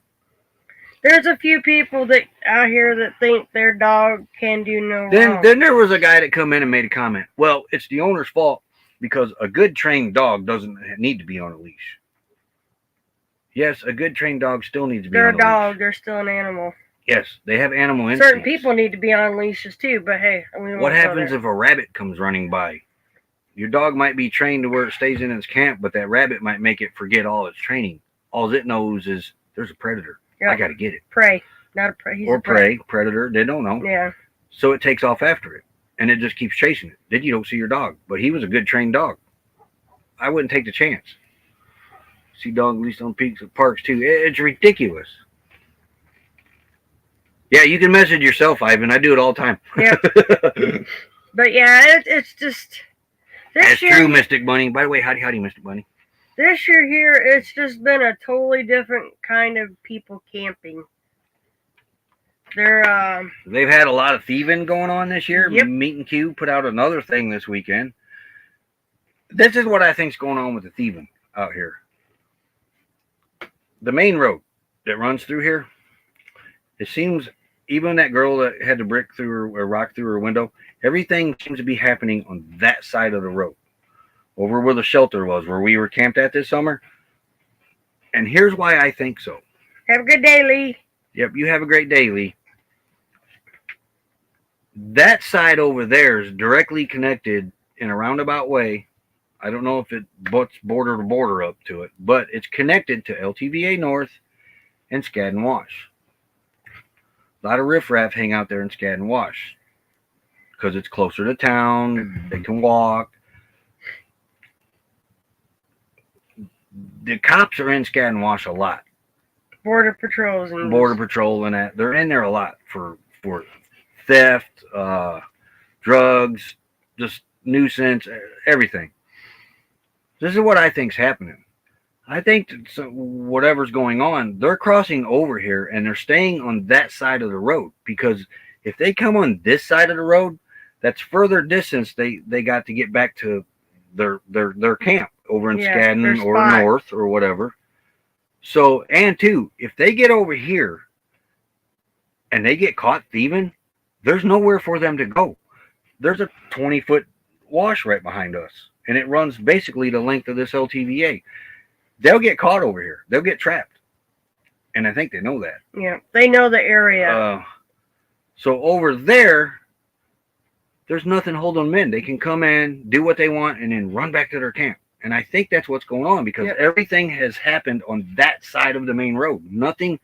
There's a few people that out here that think their dog can do no wrong. Then there was a guy that come in and made a comment. Well, it's the owner's fault because a good trained dog doesn't need to be on a leash. Yes, a good trained dog still needs to be on a leash. They're a dog. They're still an animal. Yes, they have animal instincts. Certain people need to be on leashes too, but hey. What happens if a rabbit comes running by? Your dog might be trained to where it stays in its camp, but that rabbit might make it forget all its training. All it knows is there's a predator. Yep. I got to get it. Prey. Not a prey. He's or a prey. Predator. They don't know. Yeah. So it takes off after it, and it just keeps chasing it. Then you don't see your dog, but he was a good trained dog. I wouldn't take the chance. See dog leashed on peaks of parks too. It's ridiculous. Yeah, you can message yourself, Ivan. I do it all the time. Yeah. But yeah, it's just That's true, Mystic Bunny. By the way, howdy, Mystic Bunny. This year here, it's just been a totally different kind of people camping. They've had a lot of thieving going on this year. Yep. Meat and Q put out another thing this weekend. This is what I think's going on with the thieving out here. The main road that runs through here, it seems even that girl that had the brick through her, or rock through her window, everything seems to be happening on that side of the road, over where the shelter was, where we were camped at this summer. And here's why I think so. Have a good day, Lee. Yep, you have a great day, Lee. That side over there is directly connected in a roundabout way. I don't know if it butts border to border up to it, but it's connected to LTVA North and Skadden Wash. A lot of riffraff hang out there in Skadden Wash because it's closer to town. They can walk. The cops are in Skadden Wash a lot. Border patrols and Border patrol and that. They're in there a lot for theft, drugs, just nuisance, everything. This is what I think's happening. I think that whatever's going on, they're crossing over here and they're staying on that side of the road, because if they come on this side of the road, that's further distance they got to get back to their camp over in Skadden or North or whatever. So, and two, if they get over here and they get caught thieving, there's nowhere for them to go. There's a 20-foot wash right behind us, and it runs basically the length of this LTVA. They'll get caught over here. They'll get trapped. And I think they know that. Yeah, they know the area. So over there, there's nothing holding them in. They can come in, do what they want, and then run back to their camp. And I think that's what's going on, because everything has happened on that side of the main road. Nothing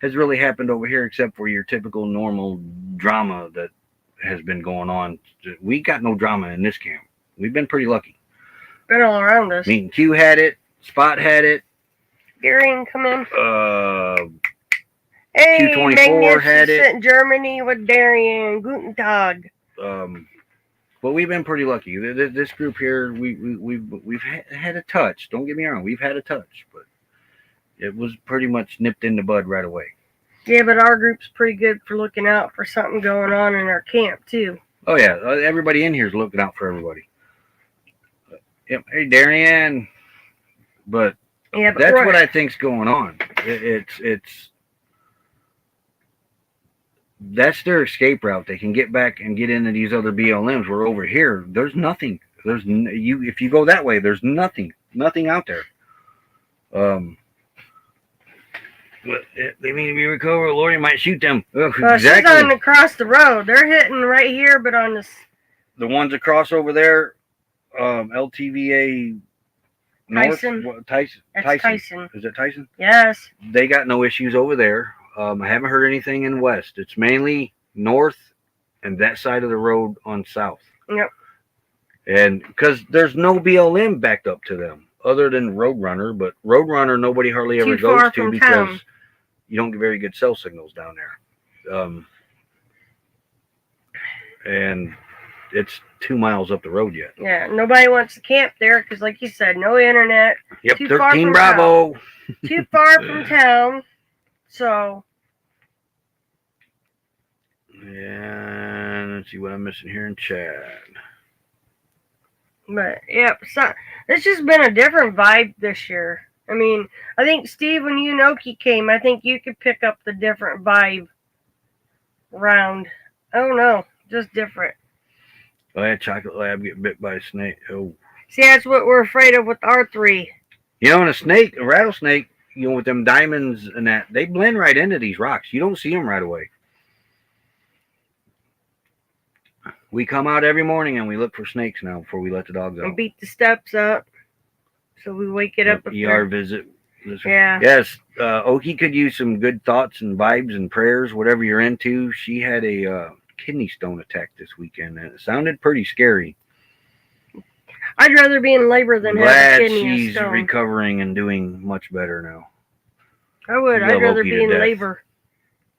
has really happened over here except for your typical normal drama that has been going on. We got no drama in this camp. We've been pretty lucky. Been all around us. Meat and Q had it. Spot had it. Gary, come in. Hey, Q24 had it. Germany with Darian. Guten Tag. But we've been pretty lucky. This group here, we've had a touch. Don't get me wrong, we've had a touch, but it was pretty much nipped in the bud right away. Yeah, but our group's pretty good for looking out for something going on in our camp too. Oh yeah, everybody in here is looking out for everybody. Yep. Hey, Darian. But that's what I think's going on. It's that's their escape route. They can get back and get into these other BLMs. Where over here, there's nothing. If you go that way, there's nothing out there. They mean to be recovered. Lord, you might shoot them. Exactly. She's on across the road. They're hitting right here, but on this. The ones across over there, LTVA. Tyson. Tyson. Tyson. Is it Tyson? Yes. They got no issues over there. I haven't heard anything in west. It's mainly north and that side of the road on south. Yep. And because there's no BLM backed up to them other than Roadrunner, but Roadrunner nobody hardly ever goes to because you don't get very good cell signals down there. And it's 2 miles up the road yet. Yeah, nobody wants to camp there because, like you said, no internet. Yep, 13 Bravo. Too far from town. So. Yeah, let's see what I'm missing here in chat. But, yeah, so, it's just been a different vibe this year. I mean, I think, Steve, when Yunoki came, I think you could pick up the different vibe around. I don't know, just different. I had Chocolate Lab get bit by a snake. Oh. See, that's what we're afraid of with our three. You know, and a rattlesnake, you know, with them diamonds and that, they blend right into these rocks. You don't see them right away. We come out every morning and we look for snakes now before we let the dogs out. And beat the steps up. So we wake it up. ER visit. Yeah. Yes. Oki could use some good thoughts and vibes and prayers, whatever you're into. She had a kidney stone attack this weekend and it sounded pretty scary. I'd rather be in labor than have a kidney stone. She's recovering and doing much better now. I would. I'd rather be in labor.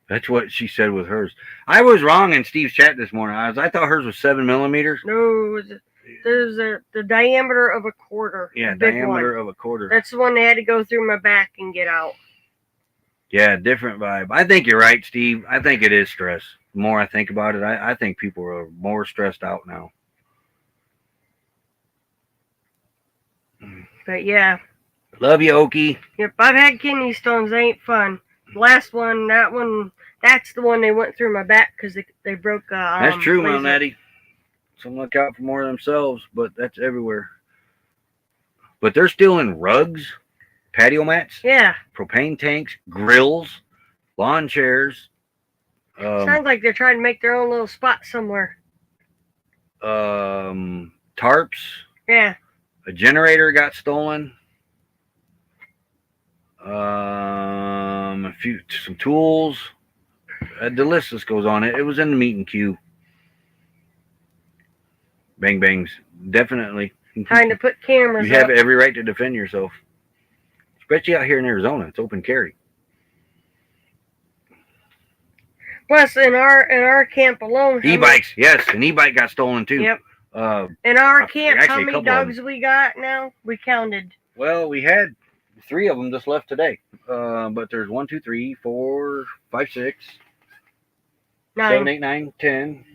That's what she said with hers. I was wrong in Steve's chat this morning. I thought hers was 7 millimeters. No, There's the diameter of a quarter. Yeah, a big diameter one. of a quarter. That's the one they had to go through my back and get out. Yeah, different vibe. I think you're right, Steve. I think it is stress. The more I think about it, I think people are more stressed out now. But yeah. Love you, Okie. Yep, I've had kidney stones. They ain't fun. Last one, that's the one they went through my back because they broke. That's true, laser. Mount Natty. Some look out for more themselves, but that's everywhere. But they're still in rugs, patio mats, Yeah. propane tanks, grills, lawn chairs. Sounds like they're trying to make their own little spot somewhere. Tarps. Yeah. A generator got stolen. Some tools. The list just goes on. It was in the meeting queue. Bang bangs, definitely. Trying to put cameras You have up. every right to defend yourself, especially out here in Arizona. It's open carry. Plus, in our camp alone, E-bikes, yes, an e-bike got stolen too. Yep. Uh, In our camp, actually, how a many couple of dogs we got now? We counted. well, we had 3 of them just left today. But there's 1, 2, 3, 4, 5, 6, 9. 7, 8, 9, 10.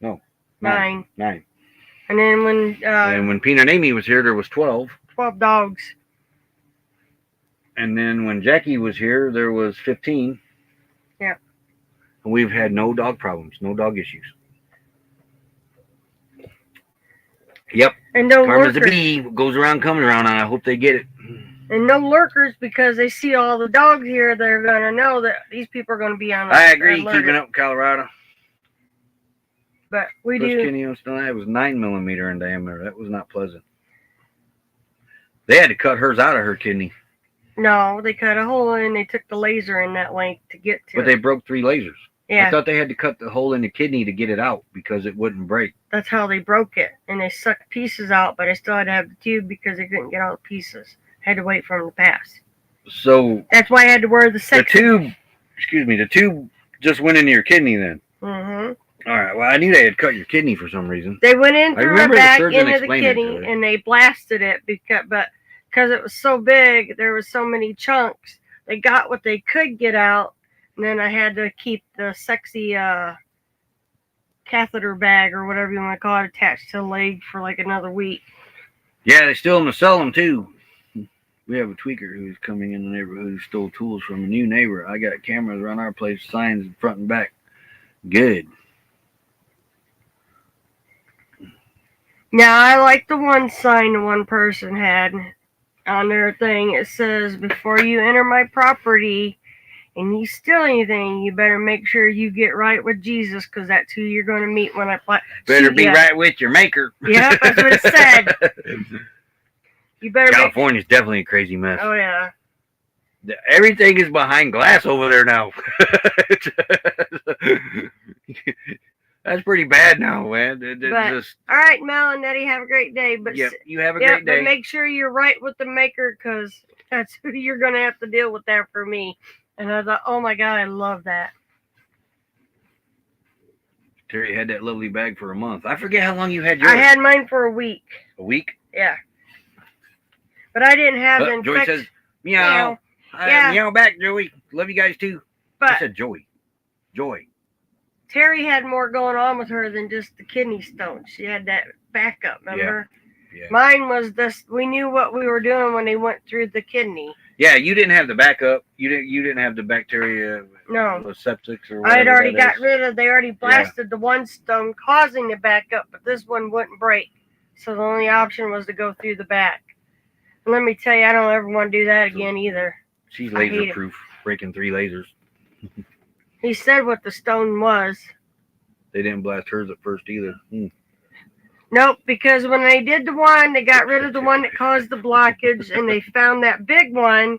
No, 9. 9. And then And when Peanut and Amy was here, there was 12. 12 dogs. And then when Jackie was here, there was 15. Yeah. And we've had no dog problems, no dog issues. Yep. And no Karma's a lurkers. bee, goes around, comes around, and I hope they get it. And no lurkers because they see all the dogs here. They're gonna know that these people are gonna be on. I agree. alert. Keeping up in Colorado. But we First do. kidney on stone, it was 9 millimeter in diameter. That was not pleasant. They had to cut hers out of her kidney, No, they cut a hole and they took the laser in that length to get to but it. they broke 3 lasers. Yeah, I thought they had to cut the hole in the kidney to get it out because it wouldn't break. that's how they broke it. And they sucked pieces out, but I still had to have the tube because they couldn't get all the pieces. Had to wait for them to pass. So That's why I had to wear the the section. tube just went into your kidney then. Mm-hmm. All right. Well, I knew they had cut your kidney for some reason. They went in I through my remember the back surgeon into the explaining it to kidney her. and they blasted it because it was so big, there was so many chunks. They got what they could get out, and then I had to keep the sexy catheter bag or whatever you want to call it attached to the leg for like another week. Yeah, they still want to sell them too. We have a tweaker who's coming in the neighborhood who stole tools from a new neighbor. I got cameras around our place, signs in front and back. Good. Now, I like the one sign the one person had on their thing. It says, before you enter my property and you steal anything, you better make sure you get right with Jesus because that's who you're going to meet when I play. Better be right with your maker. Yeah, that's what it said. You better California's definitely a crazy mess. Oh, yeah. Everything is behind glass over there now. That's pretty bad now, man. All right, Mel and Eddie, have a great day. But Yep, you have a great day. But make sure you're right with the maker because that's who you're going to have to deal with that for me. And I thought, oh my God, I love that. Terry had that lovely bag for a month. I forget how long you had yours. I had mine for a week. A week? Yeah. But I didn't have the Joey infection. says, meow. Yeah. Meow back, Joey. Love you guys too. But I said Joey. Joy. Terry had more going on with her than just the kidney stone. She had that backup, remember? Yeah. Mine was this. We knew what we were doing when they went through the kidney. Yeah, you didn't have the backup. You didn't have the bacteria. No. The septics or whatever. I had already that got is. rid of. They already blasted the one stone, causing the backup, but this one wouldn't break. So the only option was to go through the back. And let me tell you, I don't ever want to do that again either. She's I hate laser proof, breaking 3 lasers. He said what the stone was. They didn't blast hers at first either. Nope, because when they did the one, they got rid of the one that caused the blockage, and they found that big one,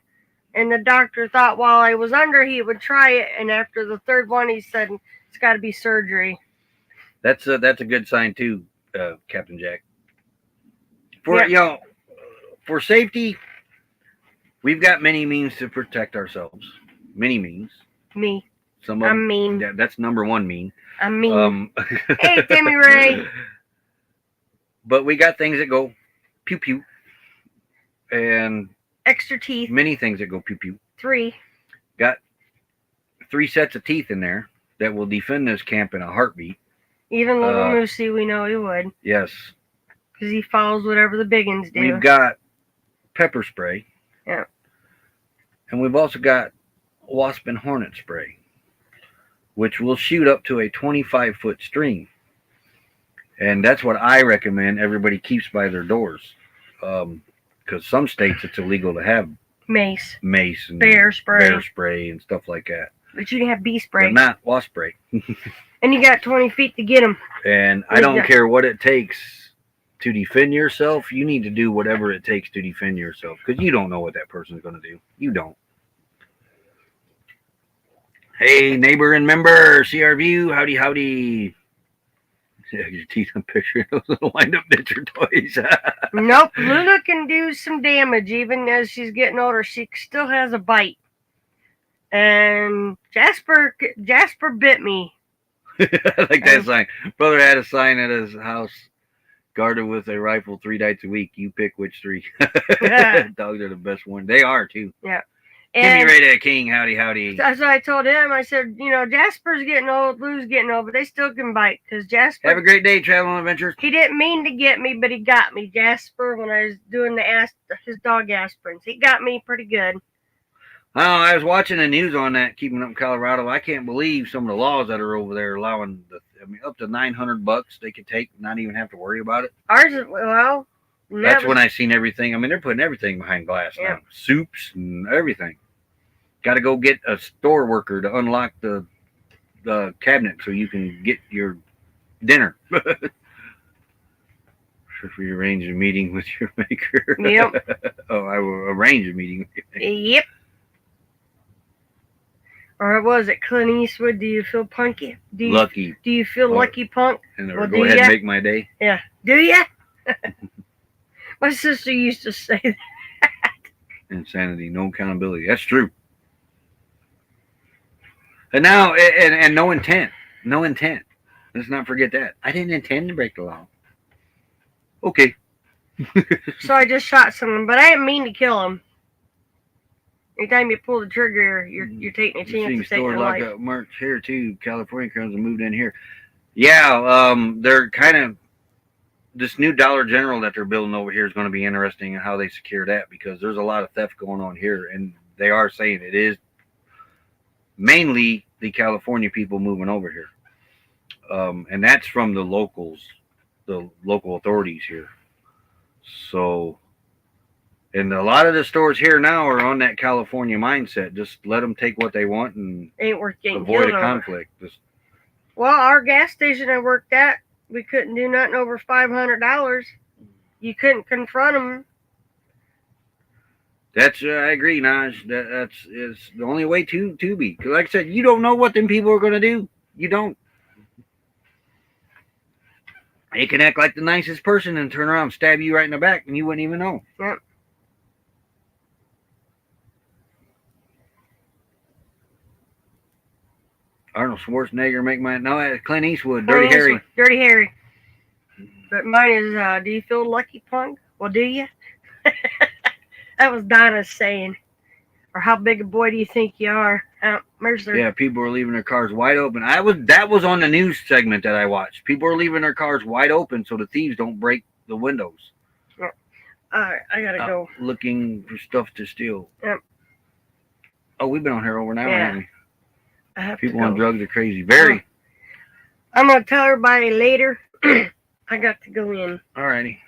and the doctor thought while I was under, he would try it, and after the third one, he said, it's got to be surgery. That's a good sign too, Captain Jack. For safety, we've got many means to protect ourselves. Many means. Me. Some of I'm mean. That's number 1 mean. I'm mean. Hey, Timmy Ray. But we got things that go pew pew, and Extra teeth. many things that go pew pew. 3. Got 3 sets of teeth in there that will defend this camp in a heartbeat. Even little Moosey, we know he would. Yes. Because he follows whatever the big uns do. We've got pepper spray. Yeah. And we've also got wasp and hornet spray, which will shoot up to a 25-foot string. And that's what I recommend everybody keeps by their doors. Because some states it's illegal to have mace and bear spray and stuff like that. But you can have bee spray. But not wasp spray. And you got 20 feet to get them. And I don't care what it takes to defend yourself. You need to do whatever it takes to defend yourself. Because you don't know what that person's going to do. You don't. Hey, neighbor and member, see our view. Howdy, howdy. Yeah, your teeth on picture those little wind-up ditcher toys. Nope, Luna can do some damage even as she's getting older. She still has a bite. And Jasper bit me. I like that sign. Brother had a sign at his house, guarded with a rifle 3 nights a week. You pick which 3. Dogs are the best one. They are too. Yeah. Give me right at King. Howdy, howdy. That's what I told him. I said, Jasper's getting old, Lou's getting old, but they still can bite. Because Jasper... Have a great day, traveling adventures. He didn't mean to get me, but he got me. Jasper, when I was doing his dog aspirins. He got me pretty good. Oh, I was watching the news on that, keeping up in Colorado. I can't believe some of the laws that are over there allowing up to $900 they could take, not even have to worry about it. Ours is, well... That's when I seen everything. I mean, they're putting everything behind glass now. Soups and everything. Got to go get a store worker to unlock the cabinet so you can get your dinner. If we arrange a meeting with your maker. Yep. Oh, I will arrange a meeting with your maker. Yep. Or was it Clint Eastwood? Do you feel punky? Lucky. Do you feel lucky, punk? And go ahead and make my day. Yeah. Do ya? My sister used to say that. Insanity, no accountability. That's true. And now, and no intent. No intent. Let's not forget that. I didn't intend to break the law. Okay. So I just shot someone, but I didn't mean to kill him. Anytime you pull the trigger, you're taking a chance of taking a life. Lockup March here too. California criminals have moved in here. Yeah, they're kind of this new Dollar General that they're building over here is going to be interesting in how they secure that, because there's a lot of theft going on here, and they are saying it is mainly the California people moving over here, and that's from the local authorities here. So, and a lot of the stores here now are on that California mindset. Just let them take what they want and ain't worth getting avoid killed a conflict. Well, our gas station I worked at, we couldn't do nothing over $500. You couldn't confront them. That's I agree, Naj. That's the only way to be. Because like I said, you don't know what them people are going to do. You don't. They can act like the nicest person and turn around and stab you right in the back, and you wouldn't even know. Yep. Arnold Schwarzenegger make mine. No, Clint Eastwood. Dirty Harry. Dirty Harry. But mine is, do you feel lucky, punk? Well, do you? That was Donna's saying. Or how big a boy do you think you are? Mercer. Yeah, people are leaving their cars wide open. That was on the news segment that I watched. People are leaving their cars wide open so the thieves don't break the windows. All right, I gotta go. Looking for stuff to steal. Yep. Oh, we've been on here over an hour, haven't we? I have People to go. on drugs are crazy. Very. I'm gonna tell everybody later. I got to go in. Alrighty.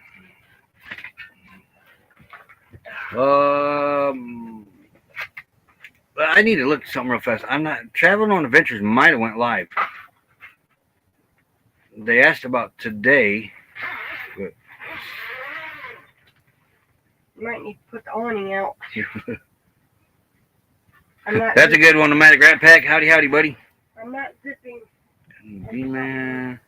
I need to look at something real fast. I'm not traveling on adventures. Might have went live. They asked about today. But You might need to put the awning out. That's a good one, Nomadic Rat Pack. Howdy, howdy, buddy. I'm not zipping. B-Man.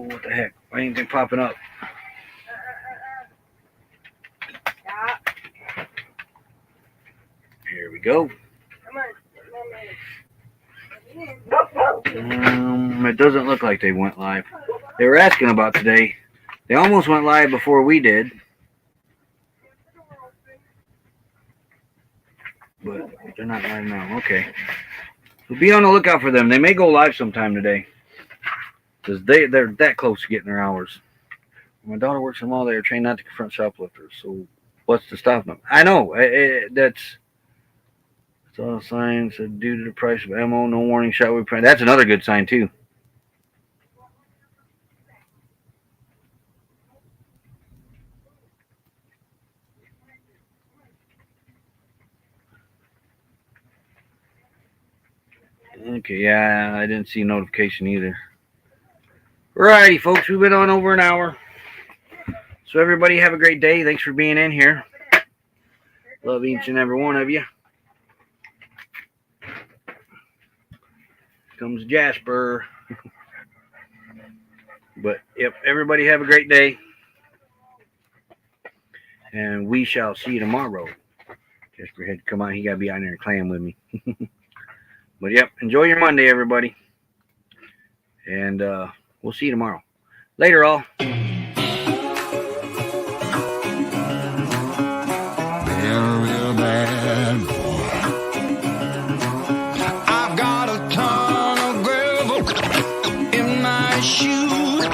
What the heck? Why ain't anything popping up? Stop. Here we go. Come on. It doesn't look like they went live. They were asking about today. They almost went live before we did. But they're not live now. Okay. So be on the lookout for them. They may go live sometime today. Because they're that close to getting their hours. My daughter works in the mall. They are trained not to confront shoplifters. So what's to stop them? I know. That's all signs that due to the price of ammo, no warning shot will be printed. That's another good sign too. Okay, yeah, I didn't see a notification either. Alrighty, folks, we've been on over an hour. So everybody have a great day. Thanks for being in here. Love each and every one of you. Comes Jasper. But, yep, everybody have a great day. And we shall see you tomorrow. Jasper had to come out. He got to be out there and clam with me. But, yep, enjoy your Monday, everybody. And we'll see you tomorrow. Later, all. Real bad boy. I've got a ton of gravel in my shoes.